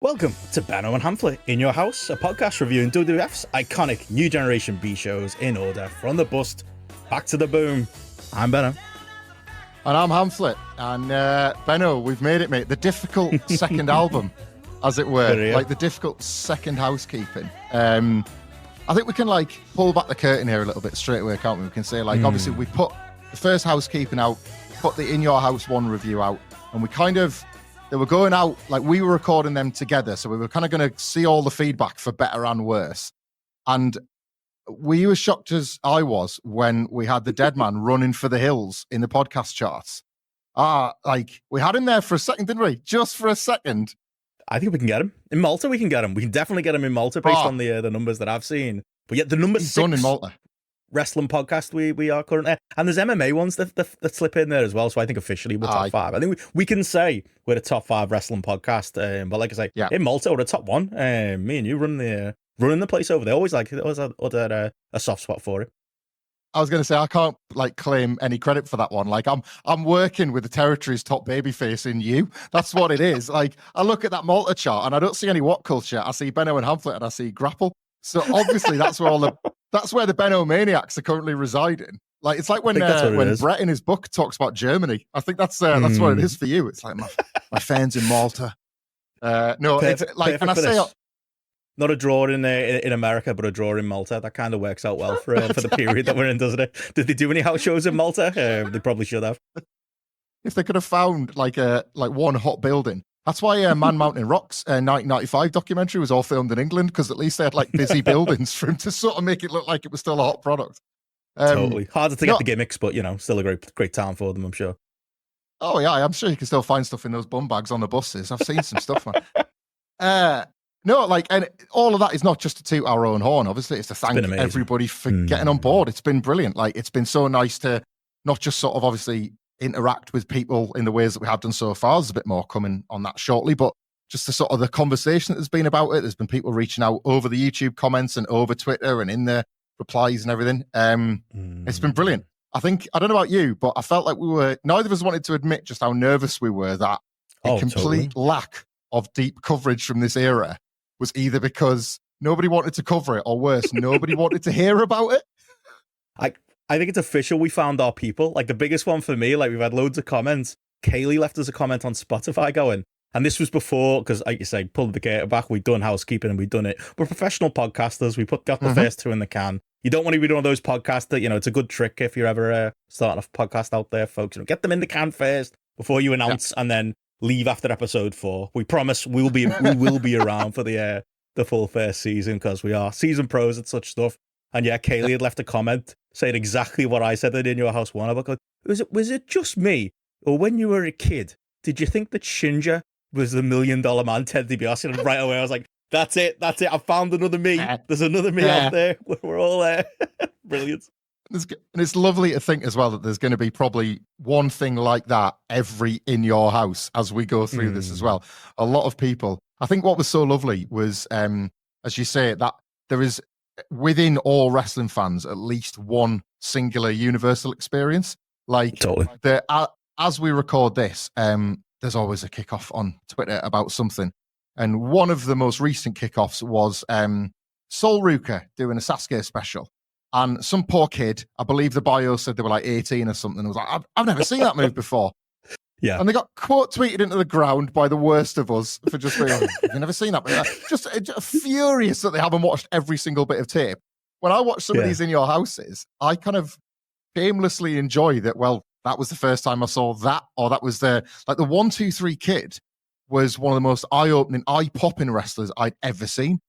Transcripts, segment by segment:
Welcome to Benno and Hamflett in your house, a podcast reviewing WWF's iconic new generation B shows in order from the bust back to the boom. I'm Benno. And I'm Hamflett. And Benno, we've made it, mate. The difficult second album, as it were. Like the difficult second housekeeping. I think we can pull back the curtain here a little bit straight away, can't we? We can say obviously we put the first housekeeping out, put the In Your House 1 review out, and they were going out, we were recording them together, so we were kind of going to see all the feedback for better and worse. And were you as shocked as I was when we had the dead man running for the hills in the podcast charts? We had him there for a second, didn't we? Just for a second. I think we can get him. In Malta, we can get him. We can definitely get him in Malta based on the numbers that I've seen. But yet the number he's 6 done in Malta. Wrestling podcast we are currently, and there's MMA ones that slip in there as well. So I think officially we're top 5. I think we can say we're a top 5 wrestling podcast. But like I say, in Malta we're a top 1. Me and you running the place over there. Always had a soft spot for it. I was going to say I can't claim any credit for that one. I'm working with the territory's top babyface in you. That's what it is. I look at that Malta chart and I don't see any WhatCulture. I see Benno and Hamflett and I see GRAPPL. So obviously that's where the Benno maniacs are currently residing. It's like when Bret in his book talks about Germany. I think that's what it is for you. It's like my fans in Malta. It's and I say not a draw in America, but a draw in Malta. That kind of works out well for the period that we're in, doesn't it? Did they do any house shows in Malta? They probably should have. If they could have found one hot building. That's why Man Mountain Rocks 1995 documentary was all filmed in England, because at least they had busy buildings for him to sort of make it look like it was still a hot product. Totally. Harder to get the gimmicks, but still a great town for them, I'm sure. Oh yeah, I'm sure you can still find stuff in those bum bags on the buses. I've seen some stuff, man. And all of that is not just to toot our own horn. Obviously, it's to thank everybody for getting on board. It's been brilliant. It's been so nice to not just sort of obviously interact with people in the ways that we have done so far. There's a bit more coming on that shortly, but just the sort of the conversation that there's been about it. There's been people reaching out over the YouTube comments and over Twitter and in the replies and everything. It's been brilliant. I don't know about you, but I felt like neither of us wanted to admit just how nervous we were that a complete lack of deep coverage from this era was either because nobody wanted to cover it, or worse, nobody wanted to hear about it. I think it's official. We found our people. The biggest one for me, we've had loads of comments. Kaylee left us a comment on Spotify going, and this was before, because like you say, pulled the curtain back. We'd done housekeeping and we'd done it. We're professional podcasters. We got the first 2 in the can. You don't want to be one of those podcasts that, it's a good trick if you're ever starting a podcast out there, folks. Get them in the can first before you announce and then leave after episode 4. We promise we will be around for the full first season, because we are season pros at such stuff. And Kaylee had left a comment saying exactly what I said in Your House 1. About was it just me, or when you were a kid, did you think that Shinja was the $1 million man, Ted DiBiase? And right away I was like, that's it. I found another me. There's another me out there. We're all there. Brilliant. And it's lovely to think as well that there's going to be probably one thing like that every In Your House as we go through this as well. A lot of people. I think what was so lovely was, as you say, that there is within all wrestling fans at least one singular universal experience. Totally. As we record this, there's always a kickoff on Twitter about something. And one of the most recent kickoffs was Sol Ruka doing a Sasuke special. And some poor kid, I believe the bio said they were 18 or something. I was like, I've never seen that move before. Yeah. And they got quote tweeted into the ground by the worst of us for just being, I've never seen that. But just furious that they haven't watched every single bit of tape. When I watch some of these In Your Houses, I kind of shamelessly enjoy that. Well, that was the first time I saw that, or that was the 1, 2, 3 kid was one of the most eye-opening, eye-popping wrestlers I'd ever seen.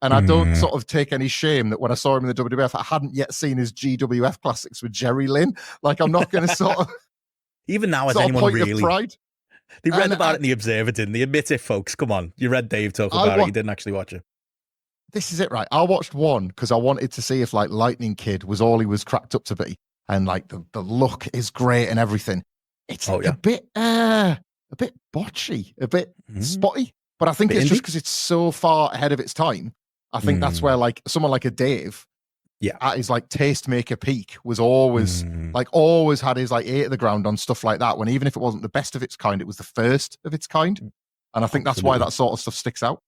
And I don't sort of take any shame that when I saw him in the WWF, I hadn't yet seen his GWF classics with Jerry Lynn. I'm not going to sort of... Even now, as anyone really... Pride. They read about it in The Observer, didn't they? Admit it, folks. Come on. You read Dave talk about it. You didn't actually watch it. This is it, right? I watched one because I wanted to see if Lightning Kid was all he was cracked up to be. And the look is great and everything. It's a bit botchy, a bit spotty. But I think it's just because it's so far ahead of its time. I think that's where someone like a Dave, at his tastemaker peak, was always always had his ear to the ground on stuff like that. When even if it wasn't the best of its kind, it was the first of its kind. And I think that's why that sort of stuff sticks out.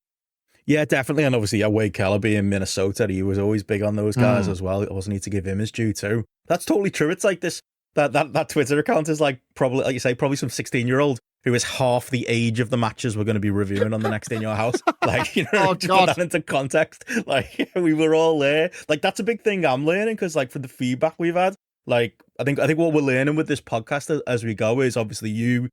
Yeah, definitely. And obviously, Wade Keller being in Minnesota, he was always big on those guys as well. It wasn't need to give him his due too. That's totally true. It's like this, that Twitter account is like probably, like you say, probably some 16-year-old who is half the age of the matches we're going to be reviewing on the next In Your House. Like, you know, to put that into context, like we were all there. Like, that's a big thing I'm learning because, like, for the feedback we've had, like, I think what we're learning with this podcast as we go is obviously you've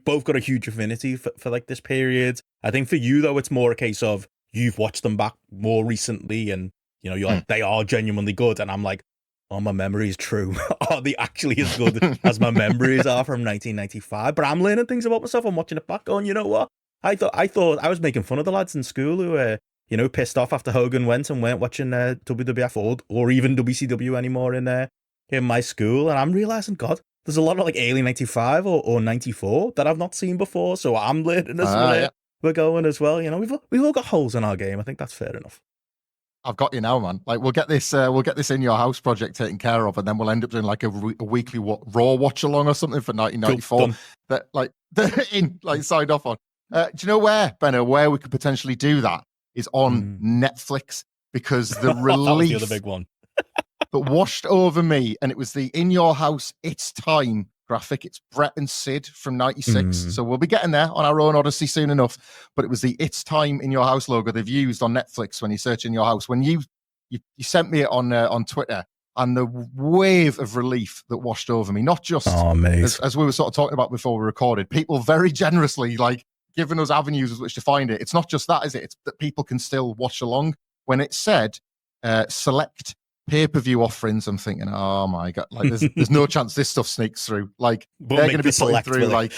both got a huge affinity for like this period. I think for you though, it's more a case of you've watched them back more recently, and you know you're like they are genuinely good, and I'm like, oh, my memory is true. Are they actually as good as my memories are from 1995? But I'm learning things about myself. I'm watching it back going, you know what? I thought I was making fun of the lads in school who were, you know, pissed off after Hogan went and weren't watching WWF or even WCW anymore in my school. And I'm realizing, God, there's a lot of like early 95 or 94 that I've not seen before. So I'm learning as we're going as well. You know, we've all got holes in our game. I think that's fair enough. I've got you now, man. Like we'll get this In Your House project taken care of, and then we'll end up doing like a weekly Raw watch along or something for 1994 that like signed off on. Do you know where, Benno? Where we could potentially do that is on Netflix, because the release that was the other big one that washed over me, and it was the In Your House It's Time graphic. It's Bret and Sid from 96. So we'll be getting there on our own odyssey soon enough. But it was the It's Time In Your House logo they've used on Netflix when you search In Your House. When you sent me it on Twitter, and the wave of relief that washed over me, not just as we were sort of talking about before we recorded, people very generously like giving us avenues with which to find it. It's not just that, is it? It's that people can still watch along. When it said select pay-per-view offerings, I'm thinking, oh my God, like there's no chance this stuff sneaks through. Like they're going to be putting through like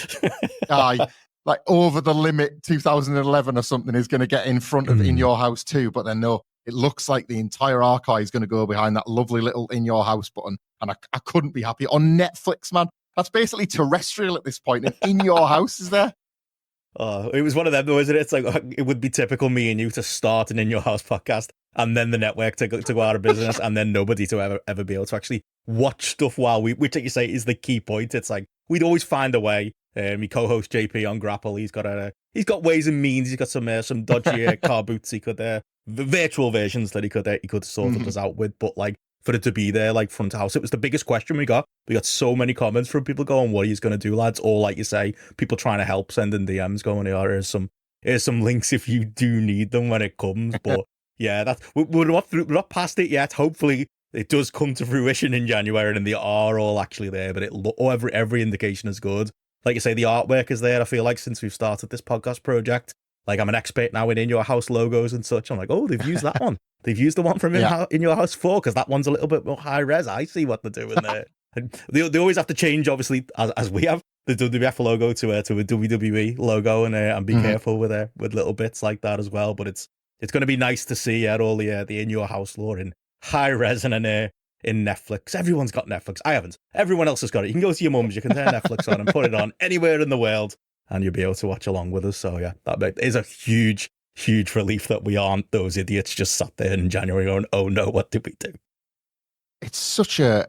Over the Limit 2011 or something is going to get in front of In Your House too. But then no, it looks like the entire archive is going to go behind that lovely little In Your House button. And I couldn't be happy. On Netflix, man, that's basically terrestrial at this point. And In Your House is there. Oh, it was one of them though, isn't it? It's like it would be typical me and you to start an In Your House podcast and then the network to go out of business and then nobody to ever be able to actually watch stuff while which like you say is the key point. It's like we'd always find a way. My co-host JP on GRAPPL, he's got ways and means. He's got some dodgy car boots he could virtual versions that he could sort us out with, but like for it to be there like front of house, it was the biggest question we got. We got so many comments from people going, what are you going to do, lads? Or like you say, people trying to help, sending DMs going, here's some links if you do need them when it comes. But yeah, we're not past it yet. Hopefully it does come to fruition in January and they are all actually there, but every indication is good. Like you say, the artwork is there. I feel like since we've started this podcast project, like I'm an expert now in Your House logos and such. I'm like, oh, they've used that one. They've used the one from In Your House 4 because that one's a little bit more high res. I see what they're doing there. And they always have to change, obviously, as we have the WWF logo to a WWE logo, and be careful with little bits like that as well. But it's going to be nice to see all the In Your House lore in high res and in Netflix. Everyone's got Netflix. I haven't. Everyone else has got it. You can go to your mum's, you can turn Netflix on and put it on anywhere in the world, and you'll be able to watch along with us. So yeah, that is a huge relief that we aren't those idiots just sat there in January going, oh no, what did we do? It's such a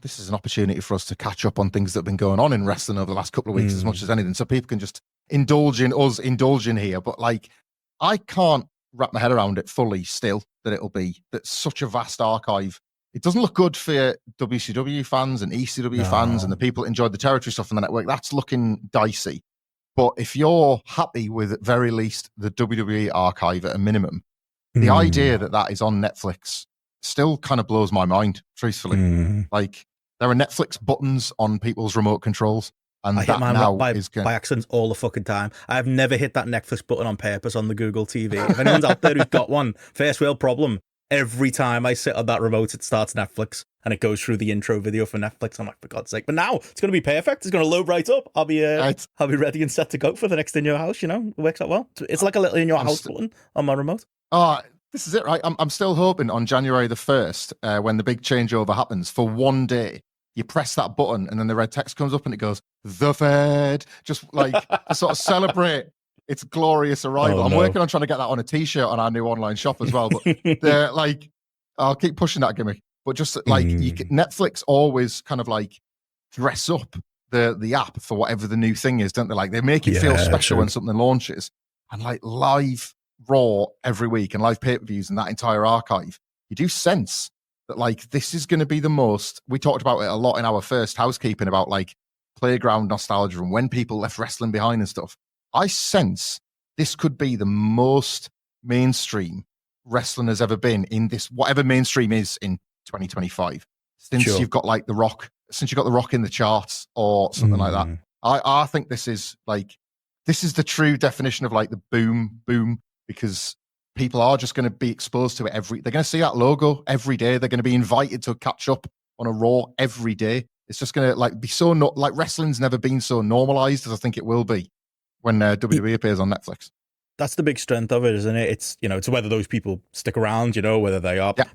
this is an opportunity for us to catch up on things that have been going on in wrestling over the last couple of weeks as much as anything, so people can just indulge in here. But like, I can't wrap my head around it fully still, that's such a vast archive. It doesn't look good for WCW fans and ECW fans and the people that enjoyed the territory stuff on the network. That's looking dicey. But if you're happy with, at very least, the WWE archive at a minimum, the idea that is on Netflix still kind of blows my mind, truthfully. Like, there are Netflix buttons on people's remote controls, and I hit mine by accident all the fucking time. I've never hit that Netflix button on purpose on the Google TV. If anyone's out there who's got one, first world problem. Every time I sit on that remote, it starts Netflix and it goes through the intro video for Netflix. I'm like, for God's sake! But now it's going to be perfect. It's going to load right up. I'll be ready and set to go for the next In Your House. You know, it works out well. It's like a little In Your House button on my remote. This is it, right? I'm still hoping on January the 1st, when the big changeover happens, for one day, you press that button and then the red text comes up and it goes, "The Fed," just like to sort of celebrate its glorious arrival. I'm working on trying to get that on a t-shirt on our new online shop as well. But they're like, I'll keep pushing that gimmick. But just like Netflix always kind of like dress up the app for whatever the new thing is, don't they? Like they make it feel special when something launches, and like live Raw every week and live pay-per-views and that entire archive, you do sense that like this is going to be the most. We talked about it a lot in our first Housekeeping about like playground nostalgia and when people left wrestling behind and stuff. I sense this could be the most mainstream wrestling has ever been in this, whatever mainstream is in 2025, since you've got like The Rock, since you've got The Rock in the charts or something like that. I think this is the true definition of like the boom, because people are just going to be exposed to it they're going to see that logo every day. They're going to be invited to catch up on a Raw every day. It's just going to like be so like wrestling's never been so normalized as I think it will be when WWE appears on Netflix. That's the big strength of it, isn't it? It's, you know, it's whether those people stick around, you know, whether they are. Yeah.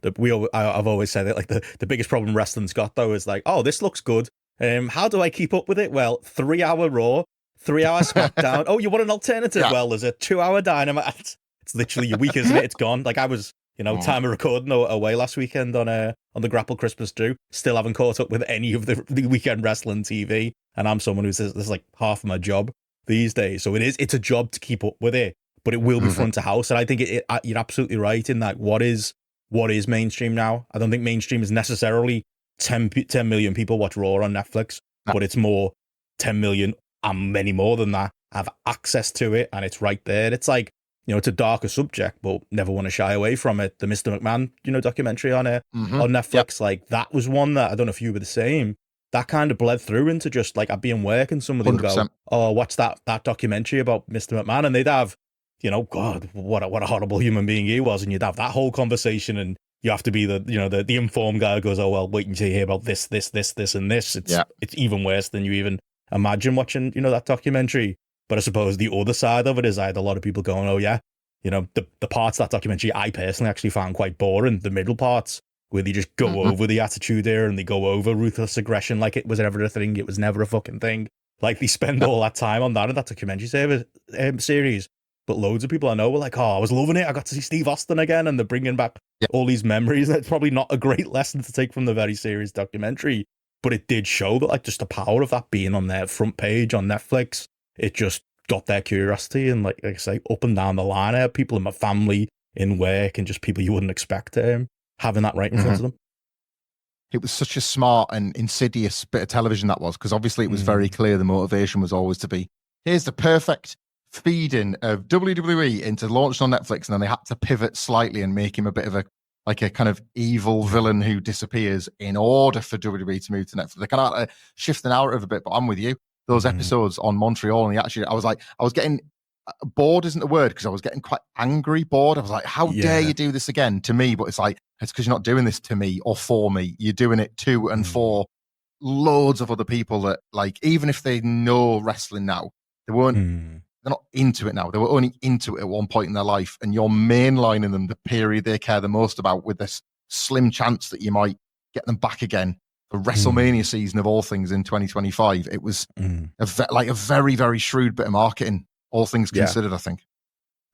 I've always said it, like the biggest problem wrestling's got though is like, oh, this looks good. How do I keep up with it? Well, 3-hour Raw, 3-hour SmackDown. Oh, you want an alternative? Yeah. Well, there's a 2-hour Dynamite. It's literally your week, isn't it? It's gone. Like I was, you know, time of recording away last weekend on the GRAPPL Christmas Drew. Still haven't caught up with any of the weekend wrestling TV, and I'm someone who says this is like half of my job these days. So it's a job to keep up with it. But it will be front of house. And I think you're absolutely right in that what is mainstream now? I don't think mainstream is necessarily 10 million people watch Raw on Netflix, but it's more 10 million and many more than that have access to it. And it's right there. It's like, you know, it's a darker subject, but never want to shy away from it. The Mr. McMahon, you know, documentary on Netflix, like that was one that I don't know if you were the same. That kind of bled through into just like I'd be in work and somebody would go, oh, what's that documentary about Mr. McMahon? And they'd have, you know, God, what a horrible human being he was. And you'd have that whole conversation and you have to be the informed guy who goes, oh, well, wait until you hear about this, and this. It's even worse than you even imagine watching, you know, that documentary. But I suppose the other side of it is I had a lot of people going, oh, yeah, you know, the parts of that documentary I personally actually found quite boring. The middle parts where they just go over the attitude there and they go over ruthless aggression like it was ever a thing. It was never a fucking thing. Like they spend all that time on that in that documentary series. But loads of people I know were like, oh, I was loving it. I got to see Steve Austin again. And they're bringing back all these memories. It's probably not a great lesson to take from the very serious documentary. But it did show that, like, just the power of that being on their front page on Netflix. It just got their curiosity. And, like I say, up and down the line, I had people in my family, in work, and just people you wouldn't expect having that right in front of them. It was such a smart and insidious bit of television that was, because obviously it was very clear the motivation was always to be, here's the perfect feeding of WWE into launch on Netflix, and then they had to pivot slightly and make him a bit of a kind of evil villain who disappears in order for WWE to move to Netflix. They kind of had to shift the narrative a bit, but I'm with you. Those episodes on Montreal and I was getting bored isn't the word, because I was getting quite angry, bored. I was like, how dare you do this again to me? But it's like, it's because you're not doing this to me or for me. You're doing it to and for loads of other people that, like, even if they know wrestling now, they weren't. They're not into it now. They were only into it at one point in their life, and you're mainlining them the period they care the most about with this slim chance that you might get them back again for WrestleMania season of all things in 2025. It was a very, very shrewd bit of marketing, all things considered, I think.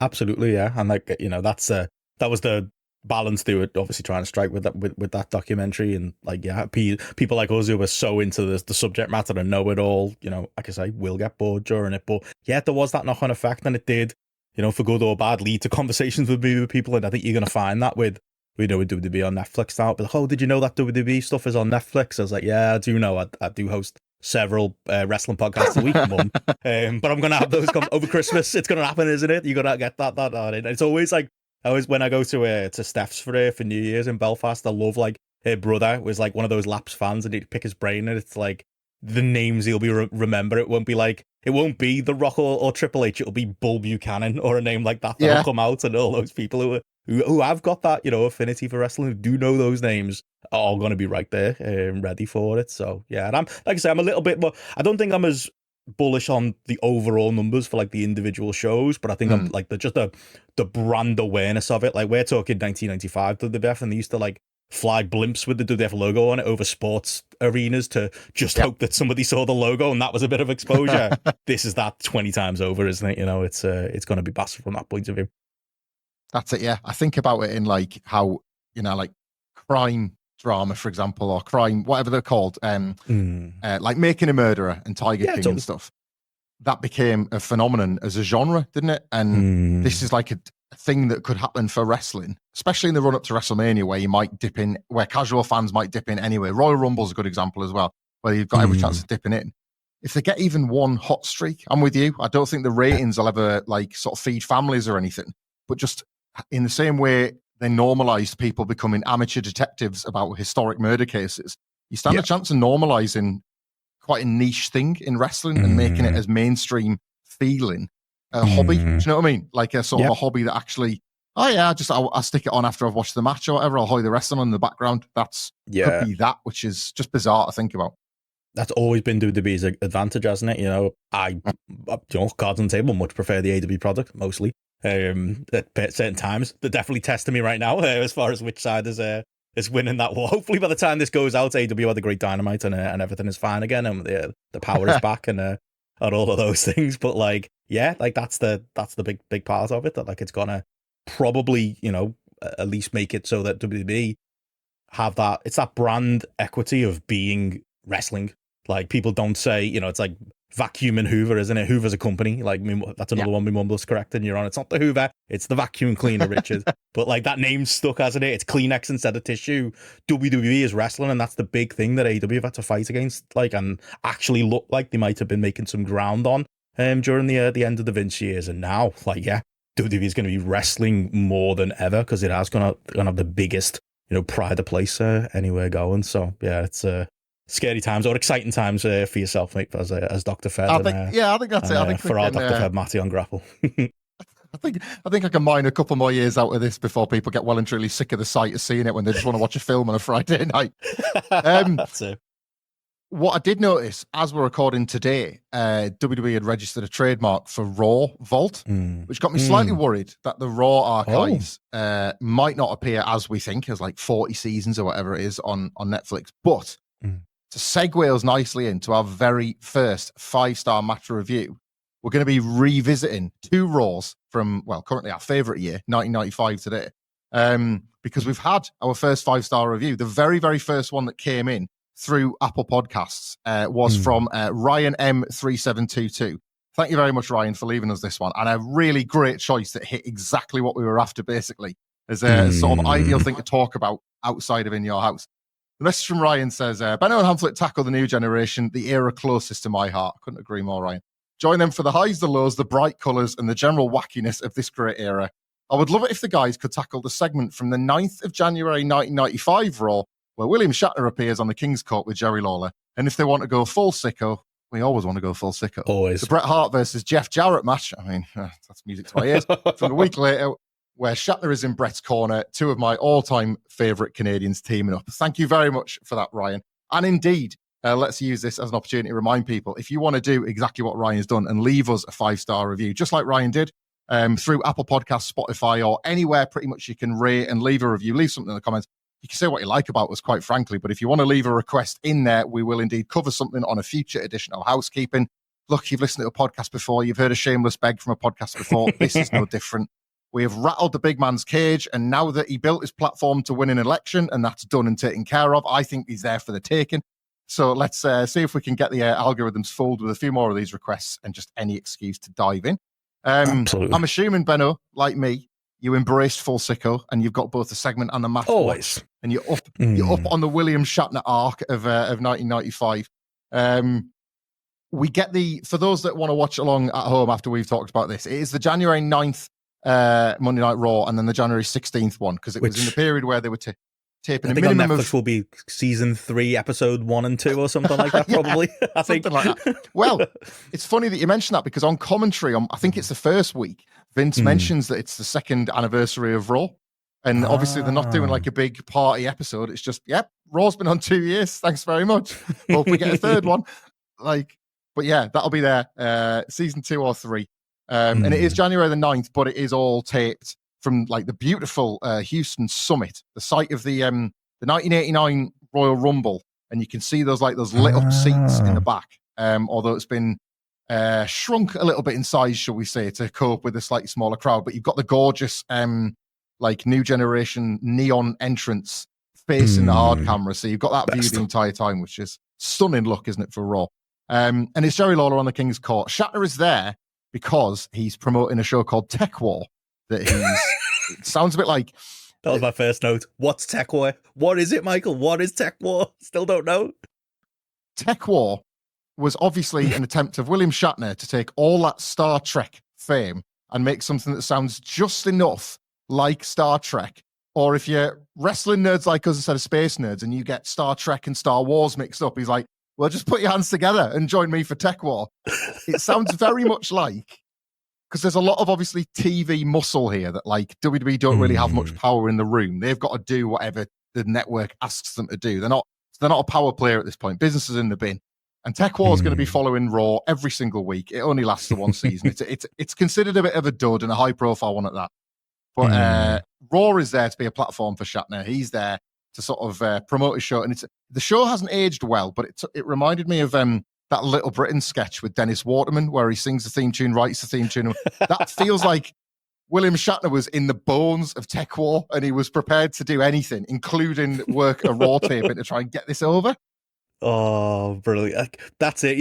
Absolutely, yeah. And like, you know, that was the balance they were obviously trying to strike with that documentary. And like, yeah, people like us who were so into the subject matter and know it all, you know, like I say, will get bored during it. But yeah, there was that knock-on effect, and it did, you know, for good or bad, lead to conversations with people. And I think you're going to find that with WWE on Netflix now. But like, oh, did you know that WWE stuff is on Netflix? I was like, yeah, I do know. I do host several wrestling podcasts a week, Mum. But I'm going to have those come over Christmas. It's going to happen, isn't it? You're going to get that on it. It's always like, when I go to Steph's for New Year's in Belfast, I love, like, her brother was like one of those Laps fans, and he'd pick his brain, and it's like the names he'll be remember. It won't be The Rock or Triple H. It'll be Bull Buchanan or a name like that that'll come out, and all those people who have got that, you know, affinity for wrestling, who do know those names, are all going to be right there, ready for it. So yeah, and I'm, like I say, I'm a little bit more. I don't think I'm as bullish on the overall numbers for like the individual shows, but I think I'm like the brand awareness of it. Like, we're talking 1995 WWF, and they used to like fly blimps with the WWF logo on it over sports arenas to just hope that somebody saw the logo, and that was a bit of exposure. This is that 20 times over, isn't it? You know, it's going to be massive from that point of view. That's it. Yeah, I think about it in like how, you know, like crime drama, for example, or crime, whatever they're called, like Making a Murderer and Tiger King and stuff. That became a phenomenon as a genre, didn't it? And this is like a thing that could happen for wrestling, especially in the run up to WrestleMania, where you might dip in, where casual fans might dip in anyway. Royal Rumble's a good example as well, where you've got every chance of dipping in. If they get even one hot streak, I'm with you. I don't think the ratings will ever like sort of feed families or anything, but just in the same way they normalized people becoming amateur detectives about historic murder cases, you stand a chance of normalizing quite a niche thing in wrestling and making it as mainstream feeling a hobby. Do you know what I mean? Like a sort of a hobby that actually, I'll stick it on after I've watched the match or whatever. I'll hoy the wrestling on in the background. Could be that, which is just bizarre to think about. That's always been WWE's advantage, hasn't it? You know, cards on the table, much prefer the AW product, mostly. At certain times, they're definitely testing me right now as far as which side is winning that war. Hopefully, by the time this goes out, AW had the great Dynamite and everything is fine again, and the power is back and all of those things. But like, like that's the big part of it. That like it's gonna probably at least make it so that WWE have that. It's that brand equity of being wrestling. Like people don't say, it's like Vacuum and Hoover, isn't it? Hoover's a company. Like that's another one my mum was correcting you're on. It's not the Hoover, it's the vacuum cleaner, Richard. But like that name's stuck, hasn't it? It's Kleenex instead of tissue. WWE is wrestling, and that's the big thing that AEW have had to fight against. Like, and actually look like they might have been making some ground on during the end of the Vince years. And now, WWE is going to be wrestling more than ever because it has gonna have the biggest pride of place anywhere going. So yeah, it's scary times or exciting times for yourself, mate, as Dr. Fed. I think that's it. I think for our Dr. Fed Matty on GRAPPL. I think I can mine a couple more years out of this before people get well and truly sick of the sight of seeing it when they just want to watch a film on a Friday night. That's it. What I did notice as we're recording today, WWE had registered a trademark for Raw Vault, which got me slightly worried that the Raw archives might not appear as we think, as like 40 seasons or whatever it is on Netflix. But to segue us nicely into our very first 5-star match review, we're going to be revisiting 2 Raws from, currently our favorite year, 1995 today, because we've had our first 5-star review. The very, very first one that came in through Apple Podcasts was from Ryan M3722. Thank you very much, Ryan, for leaving us this one. And a really great choice that hit exactly what we were after, basically, as a sort of ideal thing to talk about outside of In Your House. The message from Ryan says, Benno and Hamflett tackle the new generation, the era closest to my heart. Couldn't agree more, Ryan. Join them for the highs, the lows, the bright colours, and the general wackiness of this great era. I would love it if the guys could tackle the segment from the 9th of January 1995 Raw, where William Shatner appears on the King's Court with Jerry Lawler. And if they want to go full sicko, we always want to go full sicko. Always. The Bret Hart versus Jeff Jarrett match, I mean, that's music to my ears. From a week later, where Shatner is in Bret's corner, 2 of my all-time favourite Canadians teaming up. Thank you very much for that, Ryan. And indeed, let's use this as an opportunity to remind people, if you want to do exactly what Ryan's done and leave us a 5-star review, just like Ryan did, through Apple Podcasts, Spotify, or anywhere pretty much you can rate and leave a review, leave something in the comments. You can say what you like about us, quite frankly, but if you want to leave a request in there, we will indeed cover something on a future edition of Housekeeping. Look, you've listened to a podcast before, you've heard a shameless beg from a podcast before. This is no different. We have rattled the big man's cage, and now that he built his platform to win an election, and that's done and taken care of, I think he's there for the taking. So let's see if we can get the algorithms fooled with a few more of these requests and just any excuse to dive in. Absolutely. I'm assuming, Benno, like me, you embraced full sicko, and you've got both the segment and the match. Always. And you're up on the William Shatner arc of 1995. We get for those that want to watch along at home after we've talked about this, it is the January 9th Monday Night Raw, and then the January 16th one, because it was in the period where they were taping I think on Netflix will be season 3, episode 1 and 2 or something like that, probably. I think something like that. Well, it's funny that you mention that, because on commentary, I think it's the first week, Vince mentions that it's the 2nd anniversary of Raw. And obviously they're not doing like a big party episode. It's just, Raw's been on 2 years. Thanks very much. Hope we get a third one. But yeah, that'll be there. Season 2 or 3. And it is January the 9th, but it is all taped from like the beautiful Houston Summit, the site of the 1989 Royal Rumble. And you can see those lit up seats in the back. Although it's been shrunk a little bit in size, shall we say, to cope with a slightly smaller crowd. But you've got the gorgeous new generation neon entrance facing the hard camera. So you've got that Best. view the entire time, which is stunning look, isn't it, for Raw? And it's Jerry Lawler on the King's Court. Shatner is there because he's promoting a show called TekWar that it sounds a bit like... That was my first note. What's TekWar? What is it, Michael? What is TekWar? Still don't know. TekWar was obviously an attempt of William Shatner to take all that Star Trek fame and make something that sounds just enough like Star Trek. Or if you're wrestling nerds like us instead of space nerds and you get Star Trek and Star Wars mixed up, he's like, well, just put your hands together and join me for TekWar. It sounds very much like, because there's a lot of obviously TV muscle here that like WWE don't really have much power in the room. They've got to do whatever the network asks them to do. They're not a power player at this point. Business is in the bin. And TekWar is going to be following Raw every single week. It only lasts the one season. It's considered a bit of a dud and a high profile one at that. But Raw is there to be a platform for Shatner. He's there to sort of promote his show. And the show hasn't aged well, but it reminded me of that Little Britain sketch with Dennis Waterman where he sings the theme tune, writes the theme tune. That feels like William Shatner was in the bones of TekWar and he was prepared to do anything, including work a Raw taping to try and get this over. Oh, brilliant. Like, that's it.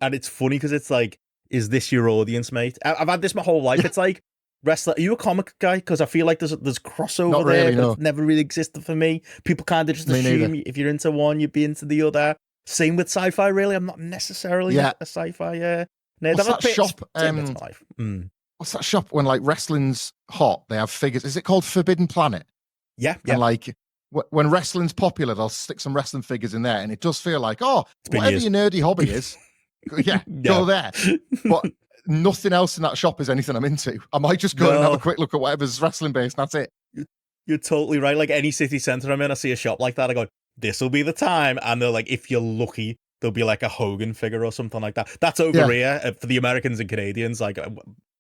And it's funny because it's like, is this your audience, mate? I've had this my whole life. It's like, wrestler, are you a comic guy? Because I feel like there's crossover Not there, really, but no. it's never really existed for me. People kind of just assume if you're into one, you'd be into the other. Same with sci-fi, really. I'm not necessarily a sci-fi nerd. What's that shop? What's that shop when like wrestling's hot? They have figures. Is it called Forbidden Planet? Yeah. And like when wrestling's popular, they'll stick some wrestling figures in there, and it does feel like, whatever your nerdy hobby is, go there. But nothing else in that shop is anything I'm into. I might just go and have a quick look at whatever's wrestling based. And that's it. You're totally right. Like any city centre I'm in, I see a shop like that. I go, this will be the time. And they're like, if you're lucky, there'll be like a Hogan figure or something like that. That's over here for the Americans and Canadians. Like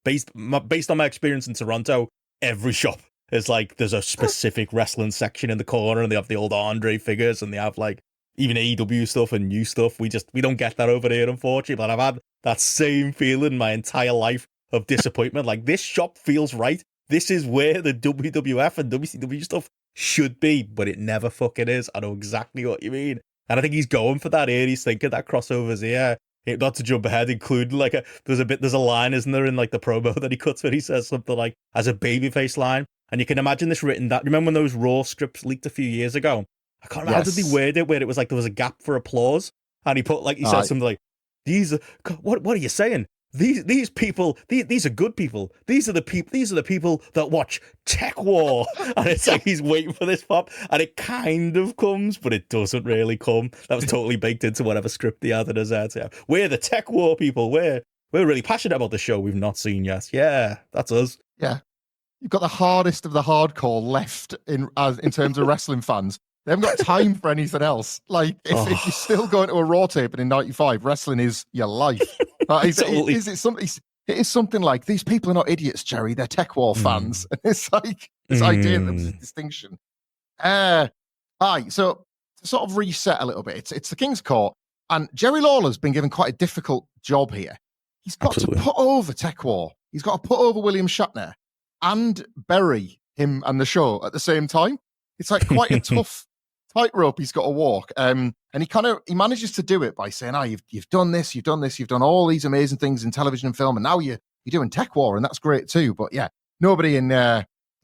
based on my experience in Toronto, every shop is like, there's a specific wrestling section in the corner and they have the old Andre figures and they have like even AEW stuff and new stuff. We don't get that over here, unfortunately. But I've had that same feeling my entire life of disappointment. Like, this shop feels right. This is where the WWF and WCW stuff should be, but it never fucking is. I know exactly what you mean. And I think he's going for that here. He's thinking that crossover's here. Not to jump ahead, including like there's a line, isn't there, in like the promo that he cuts where he says something like, as a babyface line. And you can imagine this written that. Remember when those Raw scripts leaked a few years ago? I can't remember how did they word it, where it was like there was a gap for applause. And he put like, he said something like, these are, what are you saying? These people, these are good people. These are the people that watch TekWar. And it's like he's waiting for this pop, and it kind of comes, but it doesn't really come. That was totally baked into whatever script he had in his head. We're the TekWar people. We're really passionate about the show we've not seen yet. Yeah, that's us. Yeah, you've got the hardest of the hardcore left in terms of wrestling fans. They haven't got time for anything else. Like, if you're still going to a Raw taping in '95, wrestling is your life. It is something like, these people are not idiots, Jerry. They're TekWar fans. And it's like this idea of this distinction. So to sort of reset a little bit, it's the King's Court, and Jerry Lawler's been given quite a difficult job here. He's got to put over TekWar. He's got to put over William Shatner and bury him and the show at the same time. It's like quite a tough tightrope he's got to walk. And he manages to do it by saying, you've done this, you've done all these amazing things in television and film, and now you're doing TekWar, and that's great too. But yeah, nobody in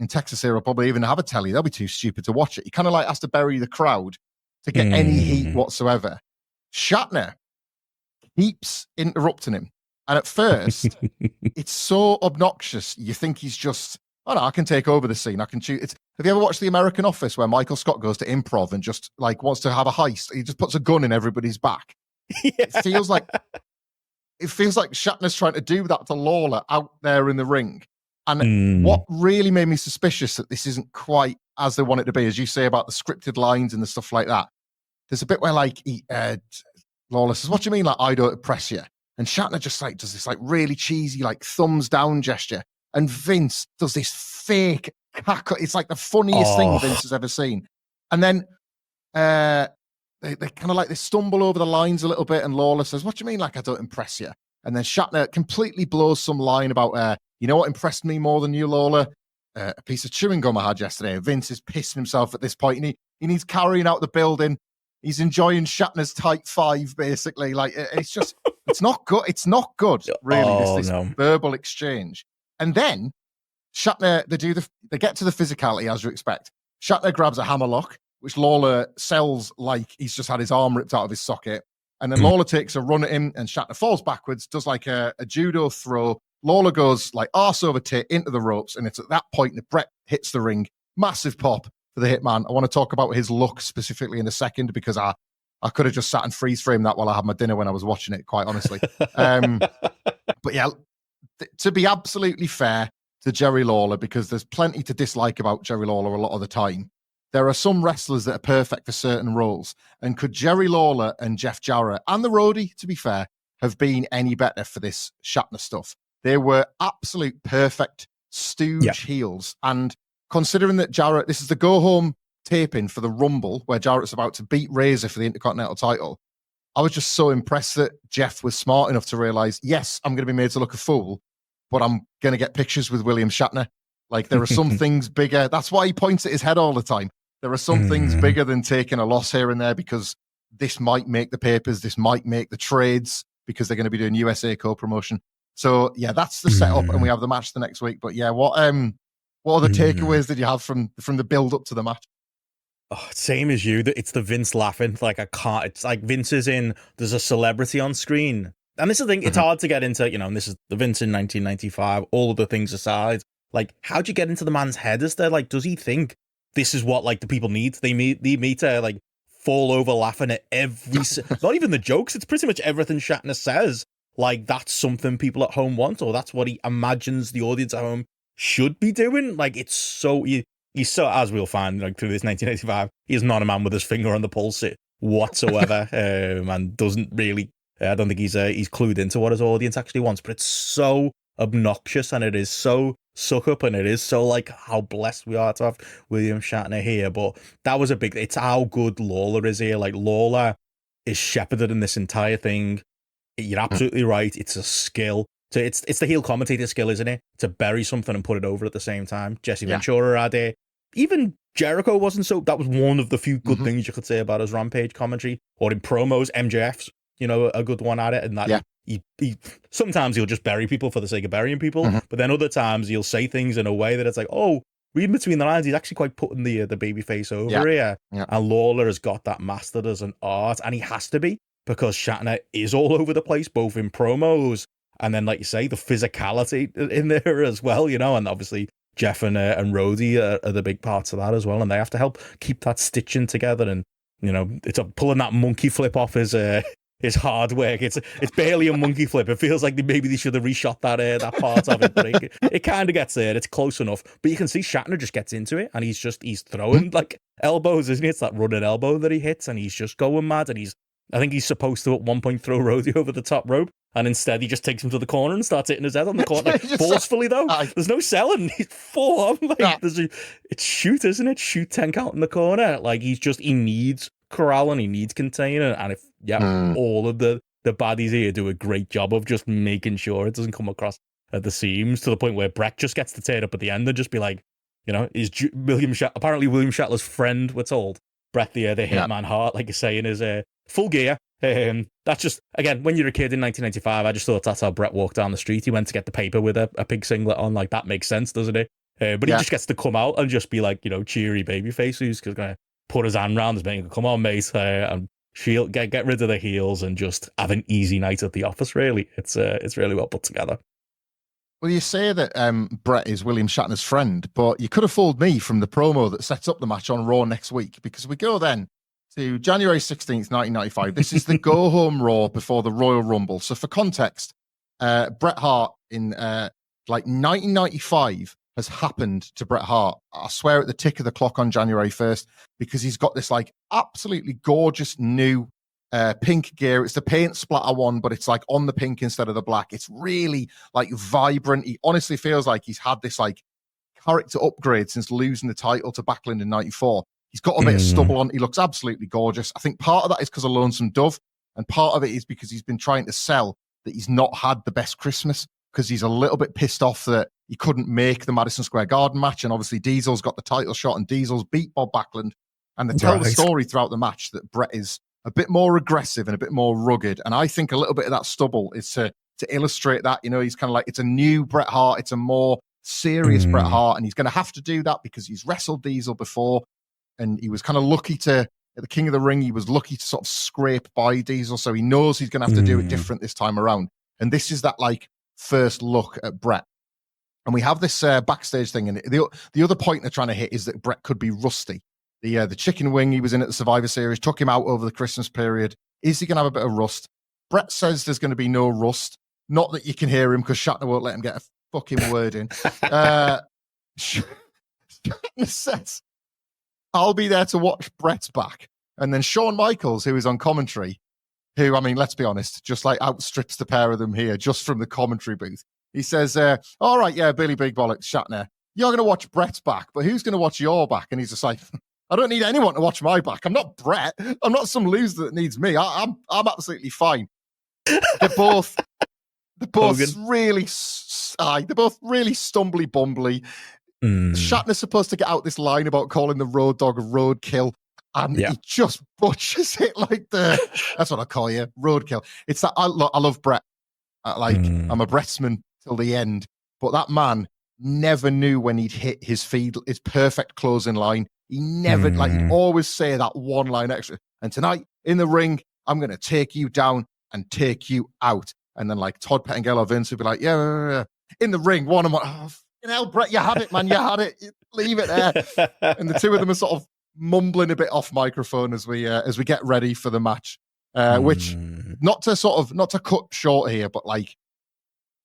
Texas here will probably even have a telly. They'll be too stupid to watch it. He kind of like has to bury the crowd to get any heat whatsoever. Shatner keeps interrupting him. And at first, it's so obnoxious, you think he's just, I can take over the scene. I can shoot. Have you ever watched The American Office where Michael Scott goes to improv and just like wants to have a heist? He just puts a gun in everybody's back. Yeah. It feels like Shatner's trying to do that to Lawler out there in the ring. And what really made me suspicious that this isn't quite as they want it to be, as you say about the scripted lines and the stuff like that. There's a bit where like Lawler says, "What do you mean, like I don't impress you?" And Shatner just like does this like really cheesy like thumbs down gesture. And Vince does this fake cackle. It's like the funniest thing Vince has ever seen. And then they kind of like they stumble over the lines a little bit, and Lawler says, "What do you mean, like I don't impress you?" And then Shatner completely blows some line about, you know what impressed me more than you, Lawler? a piece of chewing gum I had yesterday. Vince is pissing himself at this point, and he's carrying out the building. He's enjoying Shatner's tight five, basically. Like, it's just, it's not good. It's not good, really, this verbal exchange. And then Shatner, they get to the physicality, as you expect. Shatner grabs a hammerlock, which Lawler sells like he's just had his arm ripped out of his socket. And then Lawler takes a run at him, and Shatner falls backwards, does like a judo throw. Lawler goes like arse over tit into the ropes, and it's at that point that Bret hits the ring. Massive pop for the Hitman. I want to talk about his look specifically in a second, because I could have just sat and freeze frame that while I had my dinner when I was watching it, quite honestly. But yeah, to be absolutely fair to Jerry Lawler, because there's plenty to dislike about Jerry Lawler a lot of the time, there are some wrestlers that are perfect for certain roles. And could Jerry Lawler and Jeff Jarrett, and the roadie, to be fair, have been any better for this Shatner stuff? They were absolute perfect stooge heels. And considering that Jarrett, this is the go-home taping for the Rumble, where Jarrett's about to beat Razor for the Intercontinental title, I was just so impressed that Jeff was smart enough to realize, yes, I'm going to be made to look a fool, but I'm going to get pictures with William Shatner. Like, there are some things bigger. That's why he points at his head all the time. There are some things bigger than taking a loss here and there, because this might make the papers, this might make the trades, because they're going to be doing USA co-promotion. So yeah, that's the setup, and we have the match the next week. But yeah, what other takeaways did you have from the build up to the match? Oh, same as you. It's the Vince laughing. Like, I can't. It's like Vince is in. There's a celebrity on screen, and this is the thing. It's hard to get into. And this is the Vince in 1995. All of the things aside, like, how'd you get into the man's head? Is there like, does he think this is what like the people need? They need me to like fall over laughing at every. Not even the jokes. It's pretty much everything Shatner says. Like, that's something people at home want, or that's what he imagines the audience at home should be doing. Like, it's so, he's so, as we'll find, like, through this 1985, he's not a man with his finger on the pulse whatsoever, and doesn't really, I don't think he's clued into what his audience actually wants, but it's so obnoxious, and it is so suck up, and it is so, like, how blessed we are to have William Shatner here. But that was it's how good Lawler is here. Like, Lawler is shepherded in this entire thing. You're absolutely right. It's a skill. So it's the heel commentator skill, isn't it? To bury something and put it over at the same time. Jesse Ventura had it. Even Jericho wasn't so. That was one of the few good things you could say about his Rampage commentary, or in promos. MJF's, a good one at it, and that he sometimes he'll just bury people for the sake of burying people, but then other times he'll say things in a way that it's like, oh, reading between the lines, he's actually quite putting the babyface over here. And Lawler has got that mastered as an art, and he has to be, because Shatner is all over the place, both in promos and then, like you say, the physicality in there as well, and obviously Jeff and Rhodey are the big parts of that as well, and they have to help keep that stitching together. And it's pulling that monkey flip off is hard work. It's barely a monkey flip. It feels like maybe they should have reshot that part of it, but it kind of gets there. It's close enough, but you can see Shatner just gets into it, and he's throwing like elbows, isn't he? It's that running elbow that he hits, and he's just going mad, and I think he's supposed to at one point throw Rhodey over the top rope, and instead he just takes him to the corner and starts hitting his head on the corner, like, forcefully though. There's no selling. He's full on. Like, it's shoot, isn't it? Shoot 10 count in the corner. Like, he needs corral and he needs container. And if all of the baddies here do a great job of just making sure it doesn't come across at the seams, to the point where Bret just gets to tear it up at the end and just be like, is apparently William Shatner's friend, we're told, Bret the Hitman Hart, like you say, in his full gear. That's just, again, when you're a kid in 1995, I just thought that's how Bret walked down the street. He went to get the paper with a pig singlet on. Like, that makes sense, doesn't it? But he just gets to come out and just be like, cheery babyface who's going to put his hand around his mate, come on, mate, and shield, get rid of the heels and just have an easy night at the office, really. It's really well put together. Well, you say that Bret is William Shatner's friend, but you could have fooled me from the promo that sets up the match on Raw next week, because we go then to January 16th, 1995. This is the go-home Raw before the Royal Rumble. So for context, Bret Hart in 1995 has happened to Bret Hart. I swear at the tick of the clock on January 1st, because he's got this like absolutely gorgeous new pink gear. It's the paint splatter one, but it's like on the pink instead of the black. It's really like vibrant. He honestly feels like he's had this like character upgrade since losing the title to Backlund in 94. He's got a bit of stubble on. He looks absolutely gorgeous. I think part of that is because of Lonesome Dove, and part of it is because he's been trying to sell that he's not had the best Christmas, because he's a little bit pissed off that he couldn't make the Madison Square Garden match. And obviously Diesel's got the title shot and Diesel's beat Bob Backlund. And they tell the story throughout the match that Bret is a bit more aggressive and a bit more rugged. And I think a little bit of that stubble is to illustrate that. You know, he's kind of like, it's a new Bret Hart. It's a more serious Bret Hart. And he's going to have to do that because he's wrestled Diesel before. And he was kind of lucky at the King of the Ring, he was lucky to sort of scrape by Diesel. So he knows he's going to have to do it different this time around. And this is that like first look at Bret. And we have this backstage thing. And the other point they're trying to hit is that Bret could be rusty. The chicken wing he was in at the Survivor Series took him out over the Christmas period. Is he going to have a bit of rust? Bret says there's going to be no rust. Not that you can hear him because Shatner won't let him get a fucking word in. Shatner says, I'll be there to watch Bret's back. And then Shawn Michaels, who is on commentary, who, I mean, let's be honest, just like outstrips the pair of them here, just from the commentary booth. He says, all right, yeah, Billy Big Bollocks, Shatner, you're going to watch Bret's back, but who's going to watch your back? And he's just like, I don't need anyone to watch my back. I'm not Bret. I'm not some loser that needs me. I'm absolutely fine. They're both really stumbly bumbly. Shatner's supposed to get out this line about calling the Road Dogg roadkill, and he just butchers it like that's what I call you, roadkill. It's that I love Bret. I'm a Bretsman till the end, but that man never knew when he'd hit his perfect closing line. He never he'd always say that one line extra. And tonight in the ring, I'm going to take you down and take you out. And then like Todd Pettengill or Vince would be like, yeah. In the ring, one of them, oh, hell, Bret, you had it, man. You had it. Leave it there. And the two of them are sort of mumbling a bit off microphone as we get ready for the match. Which not to cut short here, but like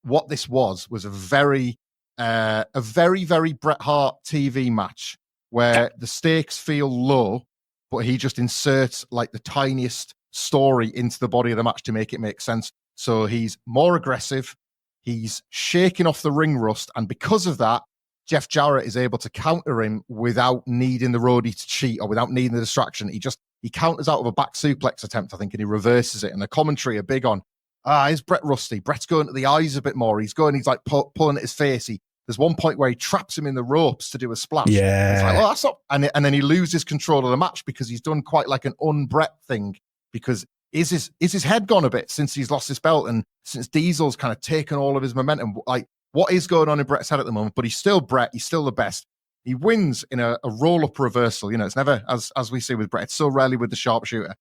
what this was a very, very Bret Hart TV match where the stakes feel low, but he just inserts like the tiniest story into the body of the match to make it make sense. So he's more aggressive. He's shaking off the ring rust. And because of that, Jeff Jarrett is able to counter him without needing the roadie to cheat or without needing the distraction. He counters out of a back suplex attempt, I think, and he reverses it. And the commentary are big on, is Bret rusty? Bret's going to the eyes a bit more. He's like pulling at his face. There's one point where he traps him in the ropes to do a splash. Yeah. It's like, that's not. And then he loses control of the match because he's done quite like an un-Bret thing, because is his head gone a bit since he's lost his belt and since Diesel's kind of taken all of his momentum? Like, what is going on in Bret's head at the moment? But he's still Bret. He's still the best. He wins in a roll-up reversal. You know, it's never, as we see with Bret, it's so rarely with the sharpshooter.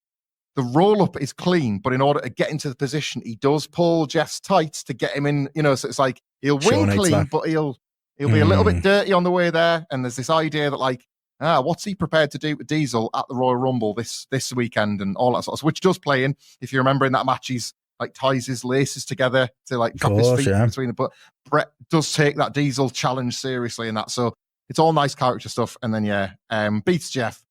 The roll-up is clean, but in order to get into the position, he does pull Jeff's tights to get him in, you know, so it's like he'll win clean, but he'll be a little bit dirty on the way there. And there's this idea that like, what's he prepared to do with Diesel at the Royal Rumble this weekend and all that sort of stuff, which does play in. If you remember in that match, he's like ties his laces together to like trap his feet between them. But Bret does take that Diesel challenge seriously in that. So it's all nice character stuff. And then, beats Jeff.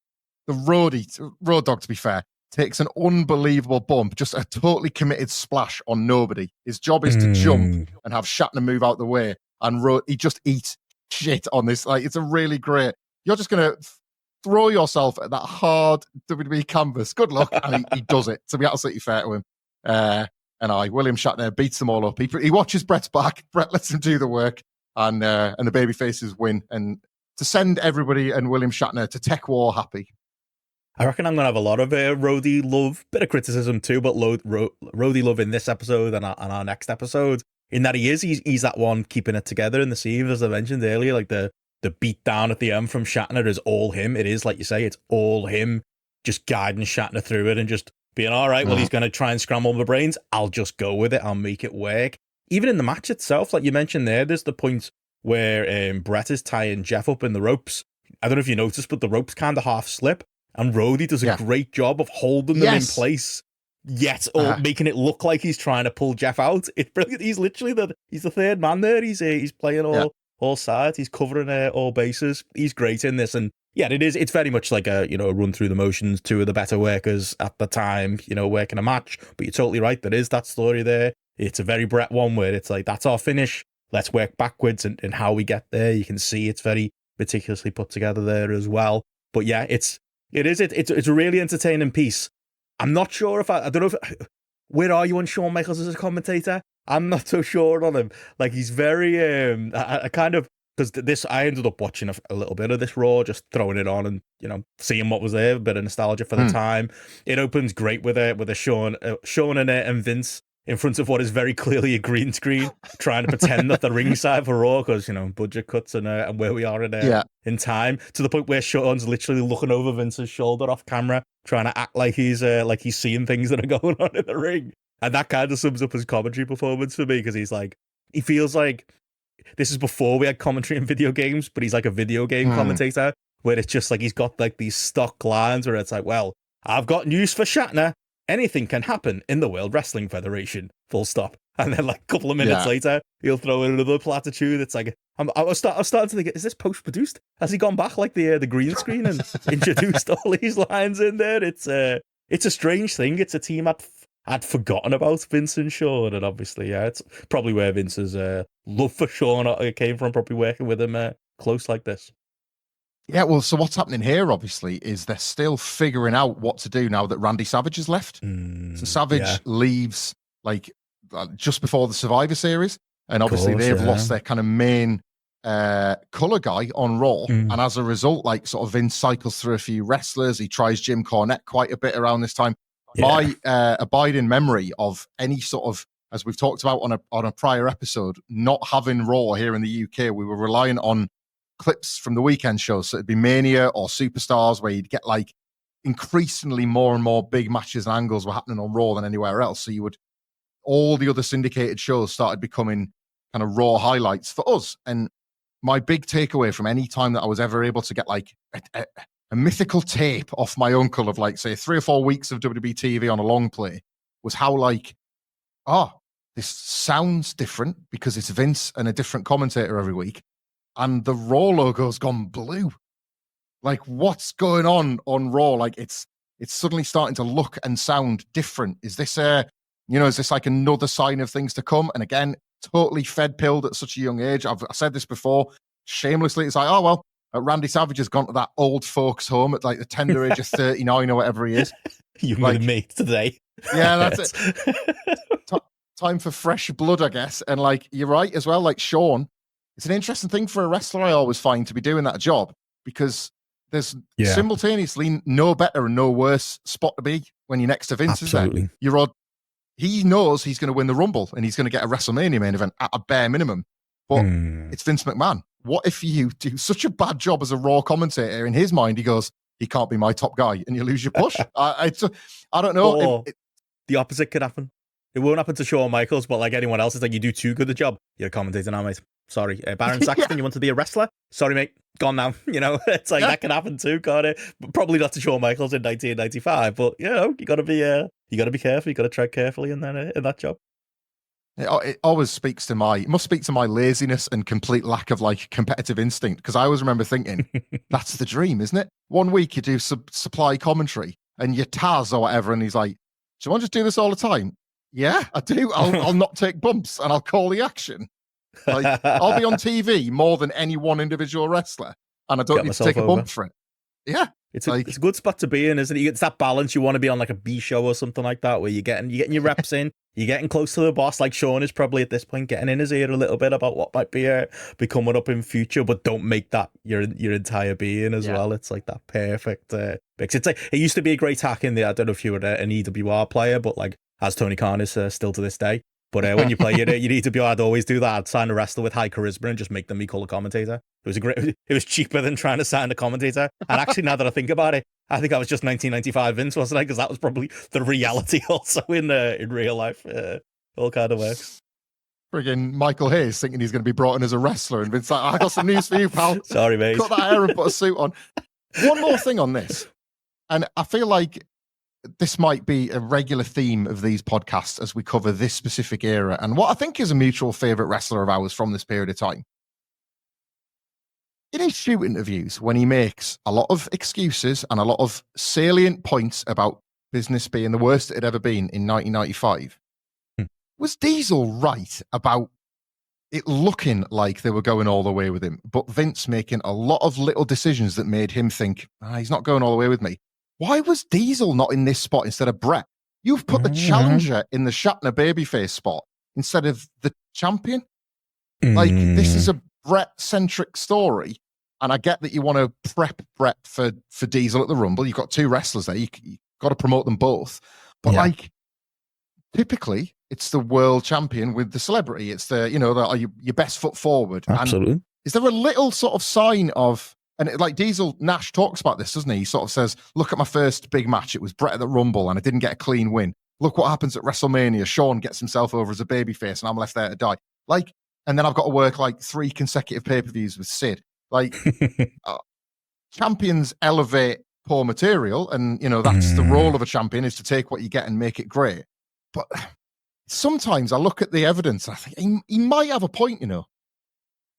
The Road Dogg, to be fair, takes an unbelievable bump, just a totally committed splash on nobody. His job is to jump and have Shatner move out the way. And he just eats shit on this. Like, it's a really great. You're just going to throw yourself at that hard WWE canvas. Good luck. And he does it, to be absolutely fair to him. William Shatner beats them all up. He watches Bret's back. Bret lets him do the work. And the babyfaces win. And to send everybody and William Shatner to TekWar happy. I reckon I'm going to have a lot of Roadie love, bit of criticism too, but Roadie love in this episode and our next episode, in that he's that one keeping it together in the seams, as I mentioned earlier. Like the beat down at the end from Shatner is all him. It is, like you say, it's all him just guiding Shatner through it and just being, all right, well, he's going to try and scramble my brains. I'll just go with it. I'll make it work. Even in the match itself, like you mentioned there's the point where Bret is tying Jeff up in the ropes. I don't know if you noticed, but the ropes kind of half slip. And Roadie does a great job of holding them in place, yet making it look like he's trying to pull Jeff out. It's brilliant. He's literally he's the third man there. He's playing all sides. He's covering all bases. He's great in this. And yeah, it's very much like a run through the motions. Two of the better workers at the time, working a match. But you're totally right. There is that story there. It's a very Bret one where it's like, that's our finish. Let's work backwards and how we get there. You can see it's very meticulously put together there as well. But yeah, it's a really entertaining piece. I'm not sure if I don't know where are you on Shawn Michaels as a commentator? I'm not so sure on him. Like, he's very, I kind of, because I ended up watching a little bit of this Raw, just throwing it on and, seeing what was there, a bit of nostalgia for the time. It opens great with a Shawn and Vince in front of what is very clearly a green screen, trying to pretend that the ringside for Raw, because, budget cuts and where we are in time, to the point where Shawn's literally looking over Vince's shoulder off camera, trying to act like he's seeing things that are going on in the ring. And that kind of sums up his commentary performance for me, because he feels like, this is before we had commentary in video games, but he's like a video game commentator, where it's just like he's got like these stock lines where it's like, well, I've got news for Shatner. Anything can happen in the World Wrestling Federation, full stop. And then like a couple of minutes later, he'll throw in another platitude. It's like, I was starting to think, is this post-produced? Has he gone back like the green screen and introduced all these lines in there? It's a strange thing. It's a team I'd forgotten about, Vince and Shawn, and obviously, it's probably where Vince's love for Shawn came from, probably working with him close like this. Yeah, well, so what's happening here, obviously, is they're still figuring out what to do now that Randy Savage has left. So Savage leaves, like, just before the Survivor Series, and obviously they've lost their kind of main color guy on Raw, and as a result, like, sort of Vince cycles through a few wrestlers. He tries Jim Cornette quite a bit around this time. My abiding memory of any sort of, as we've talked about on a prior episode, not having Raw here in the UK, we were relying on clips from the weekend shows. So it'd be Mania or Superstars, where you'd get like increasingly more and more big matches and angles were happening on Raw than anywhere else. So all the other syndicated shows started becoming kind of Raw highlights for us. And my big takeaway from any time that I was ever able to get like a mythical tape off my uncle of like, say, 3 or 4 weeks of WWE TV on a long play was how like, this sounds different because it's Vince and a different commentator every week. And the Raw logo's gone blue. Like, what's going on Raw? Like, it's suddenly starting to look and sound different. Is this is this like another sign of things to come? And again, totally fed-pilled at such a young age. I said this before, shamelessly. It's like, oh, well, Randy Savage has gone to that old folks home at like the tender age of 39 or whatever he is. Younger than me today. Yeah, that's it. Time for fresh blood, I guess. And like, you're right as well, like Shawn. It's an interesting thing for a wrestler, I always find, to be doing that job, because there's simultaneously no better and no worse spot to be when you're next to Vince. Absolutely. Is there? He knows he's going to win the Rumble and he's going to get a WrestleMania main event at a bare minimum. But it's Vince McMahon. What if you do such a bad job as a Raw commentator? In his mind, he goes, he can't be my top guy, and you lose your push. I don't know. The opposite could happen. It won't happen to Shawn Michaels, but like anyone else, it's like, you do too good a job. You're a commentator now, mate. Sorry. Baron Saxton, you want to be a wrestler? Sorry, mate. Gone now. It's like that can happen too, can't it? But probably not to Shawn Michaels in 1995, but you gotta be careful. You gotta tread carefully in that job. It always must speak to my laziness and complete lack of like competitive instinct, because I always remember thinking, that's the dream, isn't it? One week you do supply commentary and you're Taz or whatever, and he's like, do you want to just do this all the time? Yeah, I do. I'll not take bumps and I'll call the action. Like, I'll be on TV more than any one individual wrestler, and I don't need to take a bump for it. Yeah. It's a good spot to be in, isn't it? It's that balance. You want to be on like a B show or something like that, where you're getting your reps in, you're getting close to the boss. Like Shawn is probably at this point getting in his ear a little bit about what might be coming up in future, but don't make that your entire being as well. It's like that perfect mix. It's like, it used to be a great hack in there. I don't know if you were an EWR player, but like, as Tony Khan is still to this day. But when you play it, you need to be. I'd always do that. I'd sign a wrestler with high charisma and just make them equal a commentator. It was cheaper than trying to sign a commentator. And actually, now that I think about it, I think that was just 1995 Vince, wasn't I? Because that was probably the reality also in real life. All kind of works. Friggin' Michael Hayes thinking he's going to be brought in as a wrestler, and Vince's like, I got some news for you, pal. Sorry, mate. Cut that hair and put a suit on. One more thing on this, and I feel like this might be a regular theme of these podcasts as we cover this specific era, and what I think is a mutual favorite wrestler of ours from this period of time. In his shoot interviews, when he makes a lot of excuses and a lot of salient points about business being the worst it had ever been in 1995, was Diesel right about it looking like they were going all the way with him, but Vince making a lot of little decisions that made him think, he's not going all the way with me? Why was Diesel not in this spot instead of Bret? You've put the challenger in the Shatner babyface spot instead of the champion. Like, this is a Bret-centric story, and I get that you want to prep Bret for Diesel at the Rumble. You've got two wrestlers there. You got to promote them both. But, like, typically, it's the world champion with the celebrity. It's the, your best foot forward. Absolutely. And is there a little sort of sign of, and like Diesel, Nash talks about this, doesn't he? He sort of says, look at my first big match. It was Bret at the Rumble, and I didn't get a clean win. Look what happens at WrestleMania. Shawn gets himself over as a babyface, and I'm left there to die. Like, and then I've got to work like 3 consecutive pay-per-views with Sid. Like, champions elevate poor material, and, that's the role of a champion, is to take what you get and make it great. But sometimes I look at the evidence and I think he might have a point, I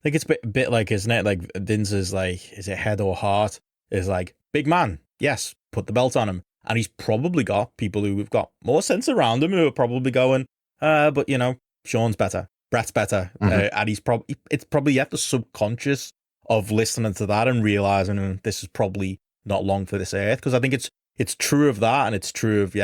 think it's a bit like, isn't it? Like, Vince is like, is it head or heart? Is like, big man, yes, put the belt on him. And he's probably got people who have got more sense around him who are probably going, but, Shawn's better. Bret's better. And it's probably the subconscious of listening to that and realizing this is probably not long for this earth. Because I think it's true of that, and it's true of,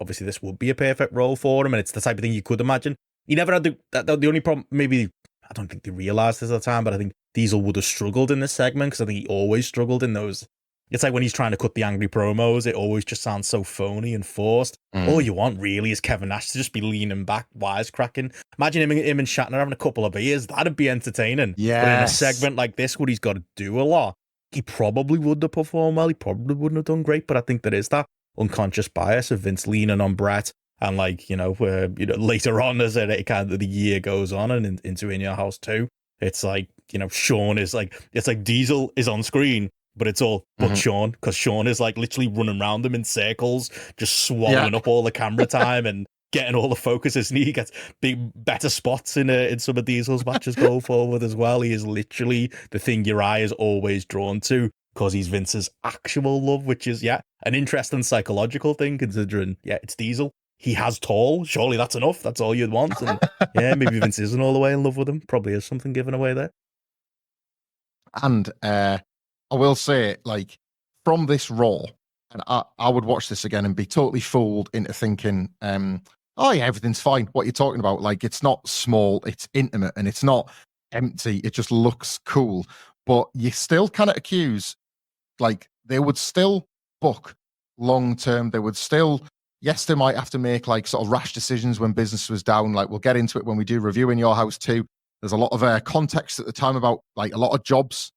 obviously this would be a perfect role for him, and it's the type of thing you could imagine. He never had the only problem, maybe, I don't think they realized this at the time, but I think Diesel would have struggled in this segment, because I think he always struggled in those. It's like when he's trying to cut the angry promos, it always just sounds so phony and forced. All you want really is Kevin Nash to just be leaning back, wisecracking. Imagine him and Shatner having a couple of beers. That'd be entertaining. Yes. But in a segment like this, where he's got to do a lot, he probably would have performed well. He probably wouldn't have done great. But I think there is that unconscious bias of Vince leaning on Bret. And like, later on as the year goes on and into In Your House 2, it's like, Shawn is like, it's like Diesel is on screen, but it's all but Shawn, because Shawn is like literally running around him in circles, just swallowing up all the camera time and getting all the focuses, and he gets better spots in some of Diesel's matches going forward as well. He is literally the thing your eye is always drawn to, because he's Vince's actual love, which is an interesting psychological thing, considering it's Diesel. He has tall. Surely that's enough. That's all you'd want. And maybe Vince isn't all the way in love with him. Probably is something given away there. And I will say, like, from this Raw, and I would watch this again and be totally fooled into thinking, everything's fine. What you're talking about, like, it's not small, it's intimate, and it's not empty. It just looks cool. But you still cannot accuse, like, they would still book long term. They would still, yes, they might have to make like sort of rash decisions when business was down. Like, we'll get into it when we do review In Your House too. There's a lot of context at the time about like a lot of jobs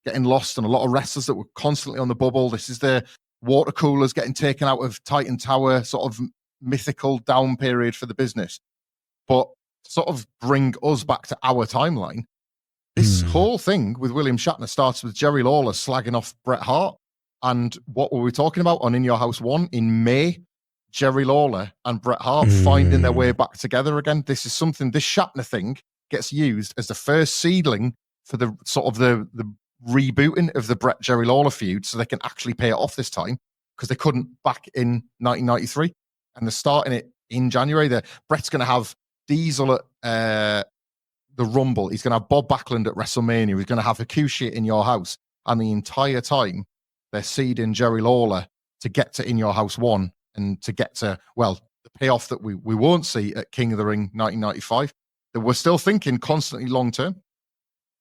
getting lost and a lot of wrestlers that were constantly on the bubble. This is the water coolers getting taken out of Titan Tower, sort of mythical down period for the business. But to sort of bring us back to our timeline, this whole thing with William Shatner starts with Jerry Lawler slagging off Bret Hart. And what were we talking about on In Your House 1 in May? Jerry Lawler and Bret Hart finding their way back together again. This is something, this Shatner thing gets used as the first seedling for the sort of the rebooting of the Bret Jerry Lawler feud, so they can actually pay it off this time, because they couldn't back in 1993, and they're starting it in January. Bret's going to have Diesel at the Rumble. He's going to have Bob Backlund at WrestleMania. He's going to have Hakushi In Your House, and the entire time they're seeding Jerry Lawler to get to In Your House 1 and to get to, well, the payoff that we won't see at King of the Ring 1995. That we're still thinking constantly long term.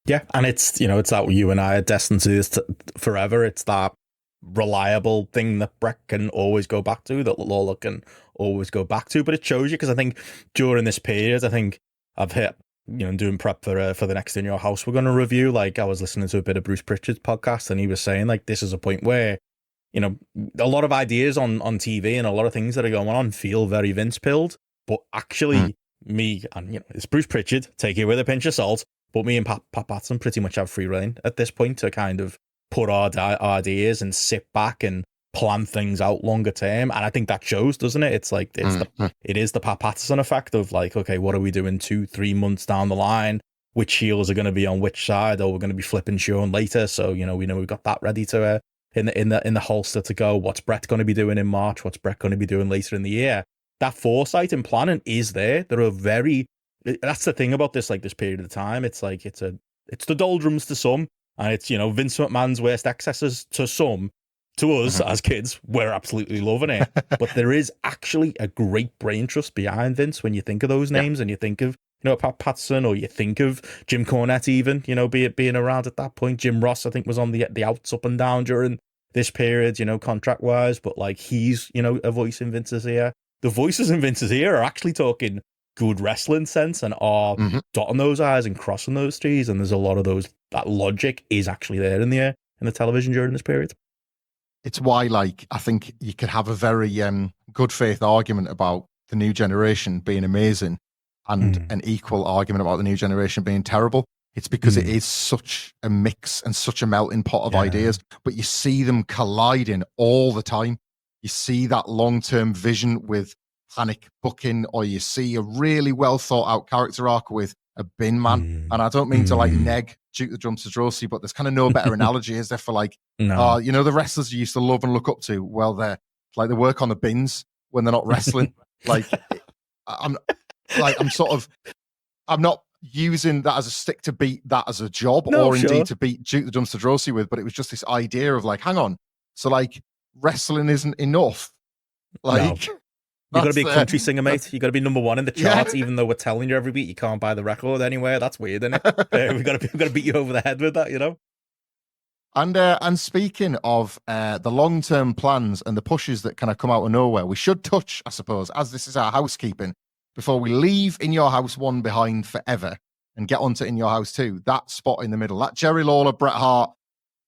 Yeah, and it's, it's that you and I are destined to this forever. It's that reliable thing that Bret can always go back to, that Lawler can always go back to. But it shows you, because I think during this period, I think I've hit, doing prep for the next In Your House we're going to review. Like, I was listening to a bit of Bruce Pritchard's podcast, and he was saying, like, this is a point where, a lot of ideas on TV and a lot of things that are going on feel very Vince-pilled, but actually me, and, it's Bruce Pritchard, take it with a pinch of salt, but me and Pat Patterson pretty much have free reign at this point to kind of put our ideas and sit back and plan things out longer term. And I think that shows, doesn't it? It's like, it is the Pat Patterson effect of like, okay, what are we doing 2-3 months down the line? Which heels are going to be on which side, or we're going to be flipping Shawn later. So, we know we've got that ready to in the holster to go. What's Bret going to be doing in March? What's Bret going to be doing later in the year? That foresight and planning is there. There are that's the thing about this, like this period of time. It's like, it's the doldrums to some, and it's, Vince McMahon's worst excesses to some. to us as kids, we're absolutely loving it. But there is actually a great brain trust behind Vince when you think of those names and you think of, Pat Patterson, or you think of Jim Cornette even, being around at that point. Jim Ross, I think, was on the outs up and down during this period, contract-wise. But, like, he's, a voice in Vince's ear. The voices in Vince's ear are actually talking good wrestling sense and are dotting those I's and crossing those T's. And there's a lot of that logic is actually there in the television during this period. It's why, like, I think you could have a very good faith argument about the new generation being amazing and an equal argument about the new generation being terrible. It's because it is such a mix and such a melting pot of ideas, but you see them colliding all the time. You see that long-term vision with Panic booking, or you see a really well thought out character arc with a bin man. And I don't mean to like neg Duke the Drum Drosi, but there's kind of no better analogy, is there, for like, the wrestlers you used to love and look up to? Well, they work on the bins when they're not wrestling. I'm not using that as a stick to beat that as a job, indeed to beat Duke the Dumpster Drosi with, but it was just this idea of like, hang on, so like wrestling isn't enough. Like, you've got to be a country singer, mate. You've got to be number one in the charts, even though we're telling you every week you can't buy the record anywhere. That's weird, isn't it? We've got to beat you over the head with that, And speaking of the long-term plans and the pushes that kind of come out of nowhere, we should touch, I suppose, as this is our housekeeping, before we leave In Your House 1 behind forever and get onto In Your House 2, that spot in the middle, that Jerry Lawler, Bret Hart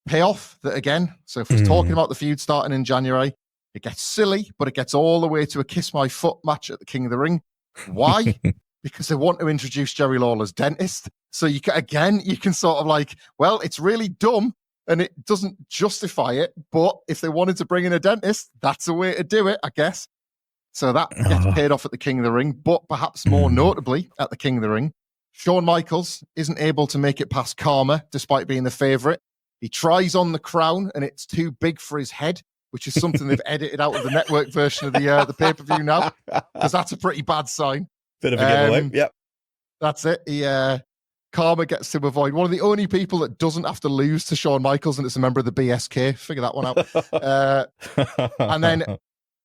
payoff, that again, so if we're talking about the feud starting in January, it gets silly, but it gets all the way to a Kiss My Foot match at the King of the Ring. Why? Because they want to introduce Jerry Lawler's dentist. So you can sort of like, well, it's really dumb and it doesn't justify it, but if they wanted to bring in a dentist, that's a way to do it, I guess. So that gets paid off at the King of the Ring, but perhaps more notably at the King of the Ring, Shawn Michaels isn't able to make it past Karma despite being the favourite. He tries on the crown and it's too big for his head, which is something they've edited out of the network version of the pay-per-view now, because that's a pretty bad sign. Bit of a giveaway, yep. That's it. Karma gets to avoid one of the only people that doesn't have to lose to Shawn Michaels, and it's a member of the BSK. Figure that one out. And then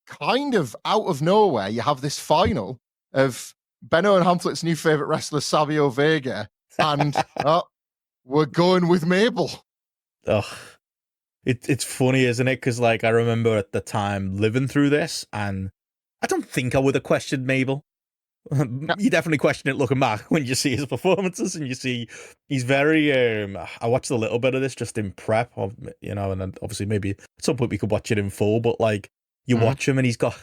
kind of out of nowhere, you have this final of Benno and Hamflett's new favourite wrestler, Savio Vega, and we're going with Mabel. Ugh. It's funny, isn't it? Because, like, I remember at the time living through this, and I don't think I would have questioned Mabel. You definitely question it looking back when you see his performances, and you see he's very. I watched a little bit of this just in prep, and then obviously maybe at some point we could watch it in full. But like, you watch him, and he's got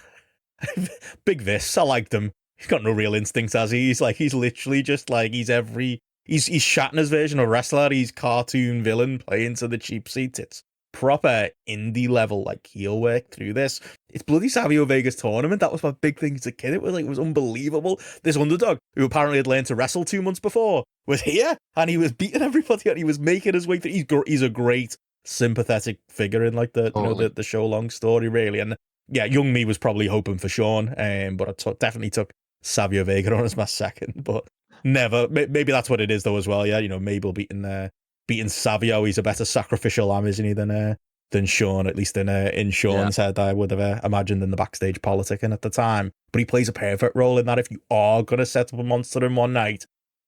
big this. I liked him. He's got no real instincts, has he? He's literally just like he's Shatner's version of wrestler. He's cartoon villain playing to the cheap seats. It's proper indie level, like, heel work through this. It's bloody Savio Vega's tournament. That was my big thing as a kid. It was unbelievable. This underdog, who apparently had learned to wrestle 2 months before, was here, and he was beating everybody, and he was making his way through. He's a great sympathetic figure in like the show long story, really. And yeah, young me was probably hoping for Shawn, but I definitely took Savio Vega on as my second, but never. Maybe that's what it is though as well. Yeah, Mabel beating Savio. He's a better sacrificial lamb, isn't he, than Shawn, at least in Shawn's head, I would have imagined, in the backstage politicking at the time. But he plays a perfect role in that. If you are going to set up a monster in one night,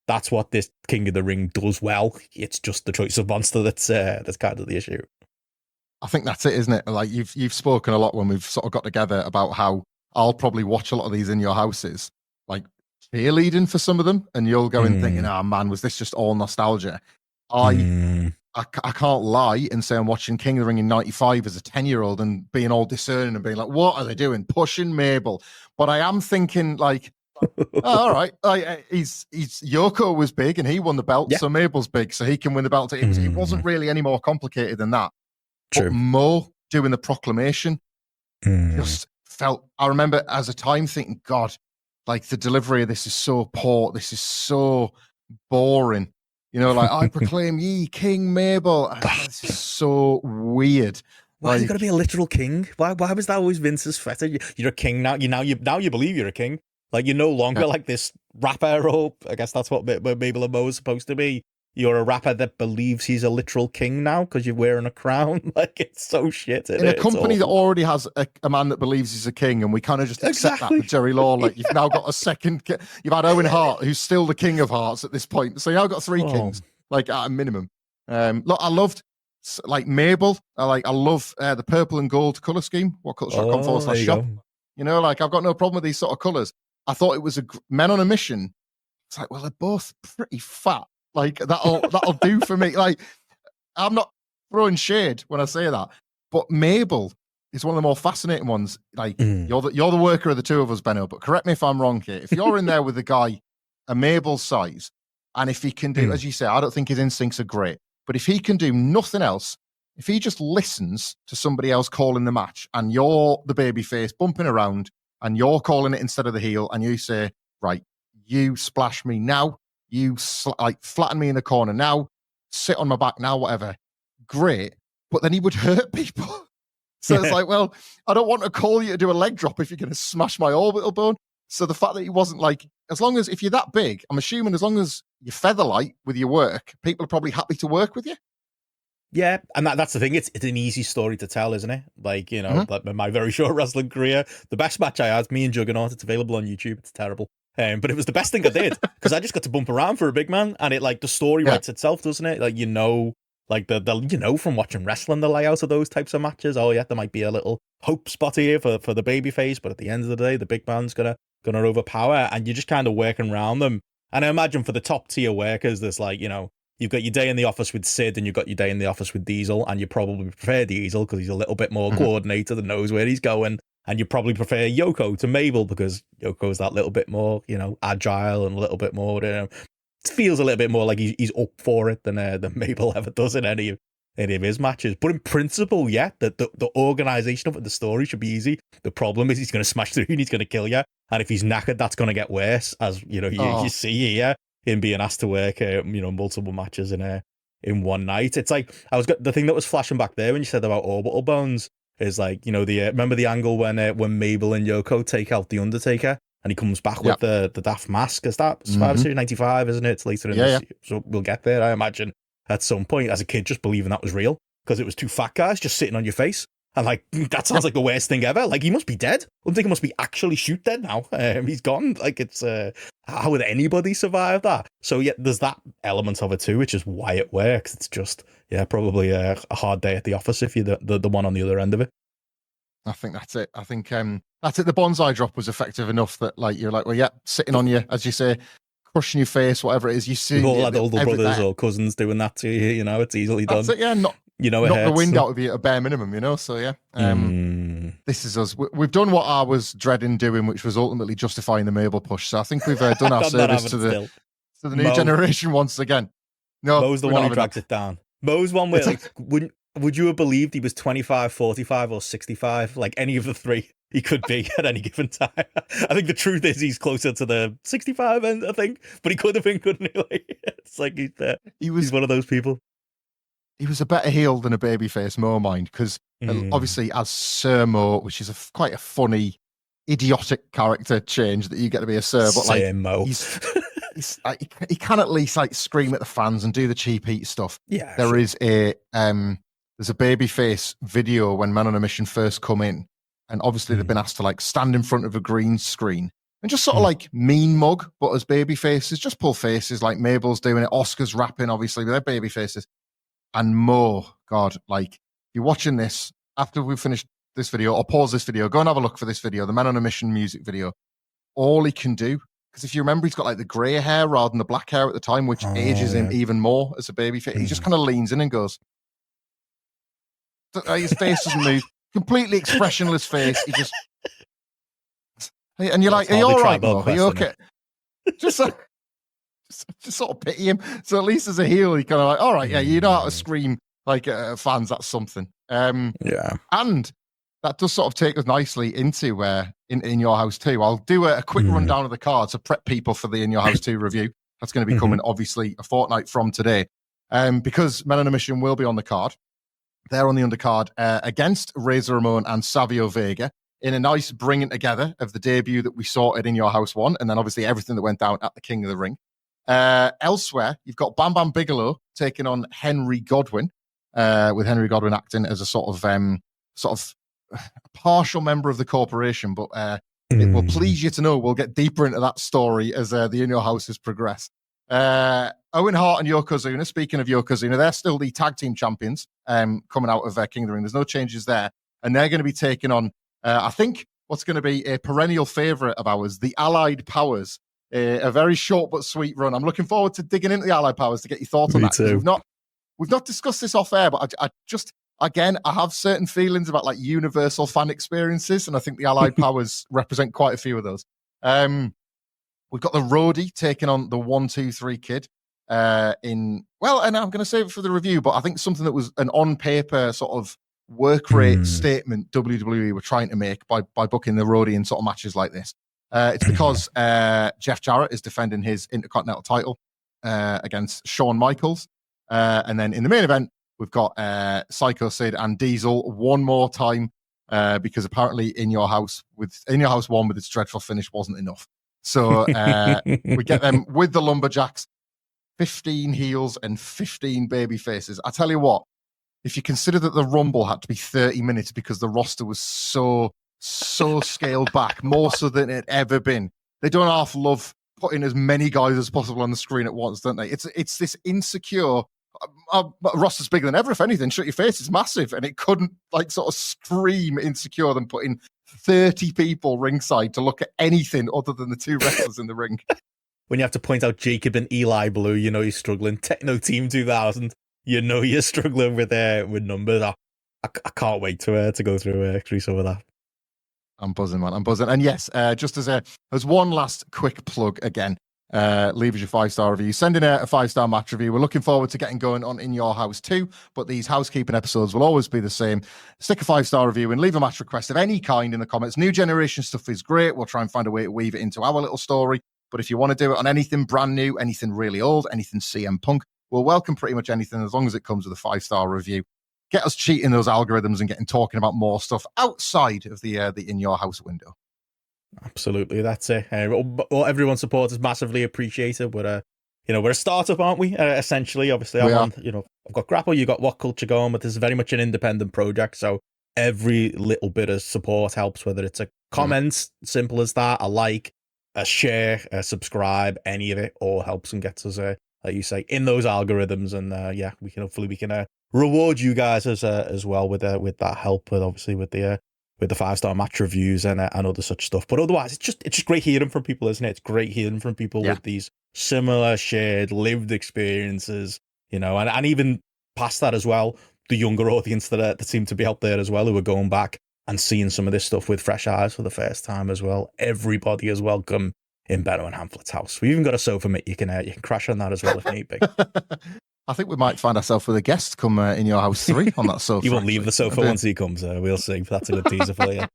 that's what this King of the Ring does well. It's just the choice of monster that's kind of the issue. I think that's it, isn't it? Like, you've spoken a lot when we've sort of got together about how I'll probably watch a lot of these in your houses, like cheerleading for some of them, and you'll go in thinking, oh man, was this just all nostalgia? I can't lie and say I'm watching King of the Ring in 95 as a 10-year-old and being all discerning and being like, what are they doing? Pushing Mabel. But I am thinking, like, all right, he's Yoko was big and he won the belt, so Mabel's big, so he can win the belt. It wasn't really any more complicated than that. True. But Mo doing the proclamation just felt, I remember as a time thinking, God, like, the delivery of this is so poor. This is so boring. Like, I proclaim ye King Mabel. This is so weird. Why you got to be a literal king? Why was that always Vince's fetish? You're a king now. You believe you're a king. Like, you're no longer like this rapper, or I guess that's what Mabel and Mo is supposed to be. you're a rapper that believes he's a literal king now because you're wearing a crown. Like, it's so shit. In a company that already has a man that believes he's a king, and we kind of just accept that with Jerry Lawler. Like, you've now got a second. You've had Owen Hart, who's still the king of hearts at this point. So you now got 3 kings, like at a minimum. Look, I loved like Mabel. I love the purple and gold color scheme. WhatCulture.com/shop. You know, like I've got no problem with these sort of colors. I thought it was Men on a Mission. It's like, well, they're both pretty fat. Like that'll do for me. Like, I'm not throwing shade when I say that, but Mabel is one of the more fascinating ones. Like, you're the worker of the two of us, Benno. But correct me if I'm wrong here. If you're in there with a guy a Mabel size, and if he can do, as you say, I don't think his instincts are great, but if he can do nothing else, if he just listens to somebody else calling the match, and you're the babyface bumping around, and you're calling it instead of the heel, and you say, right, you splash me now. You flatten me in the corner now, sit on my back now, whatever. Great. But then he would hurt people. So it's like, well, I don't want to call you to do a leg drop if you're going to smash my orbital bone. So the fact that he wasn't like, as long as, if you're that big, I'm assuming as long as you're featherlight with your work, people are probably happy to work with you. Yeah, and that's the thing. It's an easy story to tell, isn't it? Like, you know, like my very short wrestling career, the best match I had, me and Juggernaut, it's available on YouTube. It's terrible. But it was the best thing I did because I just got to bump around for a big man, and it like the story writes itself, doesn't it? Like, you know, like the from watching wrestling, the layout of those types of matches. Oh yeah, there might be a little hope spot here for the babyface, but at the end of the day, the big man's gonna overpower, and you're just kind of working around them. And I imagine for the top tier workers, there's like, you know, you've got your day in the office with Sid, and you've got your day in the office with Diesel, and you probably prefer Diesel because he's a little bit more coordinated and knows where he's going. And you probably prefer Yoko to Mabel because Yoko's that little bit more, you know, agile and a little bit more, you know, it feels a little bit more like he's up for it than Mabel ever does in any of his matches. But in principle, yeah, the organization of it, the story should be easy. The problem is he's going to smash through and he's going to kill you. And if he's knackered, that's going to get worse, as you know, you see here, him being asked to work, you know, multiple matches in one night. It's like the thing that was flashing back there when you said about orbital bones. Is like, you know, remember the angle when Mabel and Yoko take out the Undertaker and he comes back with the daft mask? Is that Survivor Series 95, isn't it? It's later in this, so we'll get there, I imagine, at some point, as a kid, just believing that was real because it was 2 fat guys just sitting on your face. And like, that sounds like the worst thing ever. Like, he must be dead. Undertaker must be actually shoot dead now. He's gone. Like, it's how would anybody survive that? So yeah, there's that element of it too, which is why it works. It's just, yeah, probably a hard day at the office if you're the one on the other end of it. I think that's it. I think that's it. The bonsai drop was effective enough that like you're like, well, yeah, sitting on you, as you say, crushing your face, whatever it is. You see, we've all had older brothers or cousins doing that to you. You know, it's easily done. That's it. Yeah, knock the wind out of you at a bare minimum. You know, so yeah. This is us. We've done what I was dreading doing, which was ultimately justifying the Mabel push. So I think we've done our service to the new generation once again. No, Mo's the one who drags it down. Mo's one where like would you have believed he was 25, 45, or 65? Like any of the three he could be at any given time. I think the truth is he's closer to the 65 end, I think, but he could have been, couldn't he? Like, it's like he's one of those people. He was a better heel than a babyface, Mo mind, because obviously as Sir Mo, which is quite a funny, idiotic character change that you get to be a Sir, but like Mo. He can at least like scream at the fans and do the cheap heat stuff. Yeah, there is there's a babyface video when Men on a Mission first come in, and obviously they've been asked to like stand in front of a green screen and just sort of like mean mug, but as baby faces, just pull faces like Mabel's doing it. Oscar's rapping, obviously, with their baby faces. And Mo, God, like, you're watching this after we've finished this video, or pause this video, go and have a look for this video, the Men on a Mission music video. All he can do, because if you remember, he's got like the grey hair rather than the black hair at the time, which ages him even more as a baby face. He just kind of leans in and goes, his face doesn't move, completely expressionless face. He just, and you're like, are you all right, Mo? Are you okay? Just sort of pity him. So at least as a heel, he kind of like, all right, yeah, you know how to scream like fans. That's something. Yeah, and that does sort of take us nicely into in Your House 2. I'll do a quick rundown of the card to prep people for the In Your House 2 review. That's going to be coming obviously a fortnight from today, because Men on a Mission will be on the card. They're on the undercard against Razor Ramon and Savio Vega in a nice bringing together of the debut that we sorted in Your House 1, and then obviously everything that went down at the King of the Ring. Elsewhere, you've got Bam Bam Bigelow taking on Henry Godwin, with Henry Godwin acting as a sort of partial member of the corporation, but it will please you to know we'll get deeper into that story as the In Your Houses progress. Owen Hart and Yokozuna, speaking of Yokozuna, they're still the tag team champions coming out of King of the Ring. There's no changes there. And they're going to be taking on, I think, what's going to be a perennial favourite of ours, the Allied Powers. A very short but sweet run. I'm looking forward to digging into the Allied Powers to get your thoughts on that. Too. We've not discussed this off air, but I just, again, I have certain feelings about like universal fan experiences, and I think the Allied Powers represent quite a few of those. We've got the Roadie taking on the 1-2-3 Kid and I'm going to save it for the review, but I think something that was an on-paper sort of work rate statement WWE were trying to make by booking the Roadie in sort of matches like this. It's because Jeff Jarrett is defending his Intercontinental title against Shawn Michaels. And then in the main event, we've got Psycho Sid and Diesel one more time because apparently In Your House 1 with its dreadful finish wasn't enough. So we get them with the Lumberjacks, 15 heels and 15 baby faces. I tell you what, if you consider that the Rumble had to be 30 minutes because the roster was so scaled back, more so than it ever been. They don't half love putting as many guys as possible on the screen at once, don't they? It's this insecure roster's bigger than ever. If anything, shut your face, it's massive, and it couldn't like sort of scream insecure than putting 30 people ringside to look at anything other than the two wrestlers in the ring. When you have to point out Jacob and Eli Blue, you know you're struggling. Techno Team 2000, you know you're struggling with numbers. I can't wait to go through some of that. I'm buzzing, man. I'm buzzing. And yes, just as one last quick plug again, leave us your 5-star review. Send in a 5-star match review. We're looking forward to getting going on In Your House too, but these housekeeping episodes will always be the same. Stick a 5-star review and leave a match request of any kind in the comments. New generation stuff is great. We'll try and find a way to weave it into our little story. But if you want to do it on anything brand new, anything really old, anything CM Punk, we'll welcome pretty much anything as long as it comes with a 5-star review. Get us cheating those algorithms and getting talking about more stuff outside of the In Your House window. Absolutely, that's it. Well, everyone's support is massively appreciated. But we're a startup, aren't we? Essentially, obviously, I've got GRAPPL, you got WhatCulture going, but this is very much an independent project. So every little bit of support helps. Whether it's a comment, simple as that, a like, a share, a subscribe, any of it all helps and gets us, like you say, in those algorithms. And we can reward you guys as well with that help, but obviously with the 5-star match reviews and other such stuff. But otherwise, it's just great hearing from people, isn't it? It's great hearing from people with these similar shared lived experiences, and even past that as well, the younger audience that seem to be out there as well, who are going back and seeing some of this stuff with fresh eyes for the first time as well. Everybody is welcome in Benno and Hamflett's house. We've even got a sofa, mate. You can crash on that as well if need be. I think we might find ourselves with a guest come In Your House 3 on that sofa. He won't leave the sofa once he comes. We'll see. That's a good teaser for you.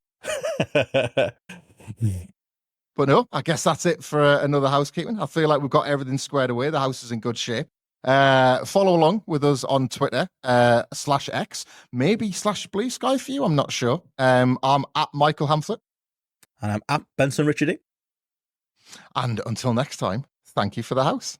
But no, I guess that's it for another housekeeping. I feel like we've got everything squared away. The house is in good shape. Follow along with us on Twitter, /X, maybe /Blue Sky for you. I'm not sure. I'm at Michael Hamflett. And I'm at Benson Richardy. And until next time, thank you for the house.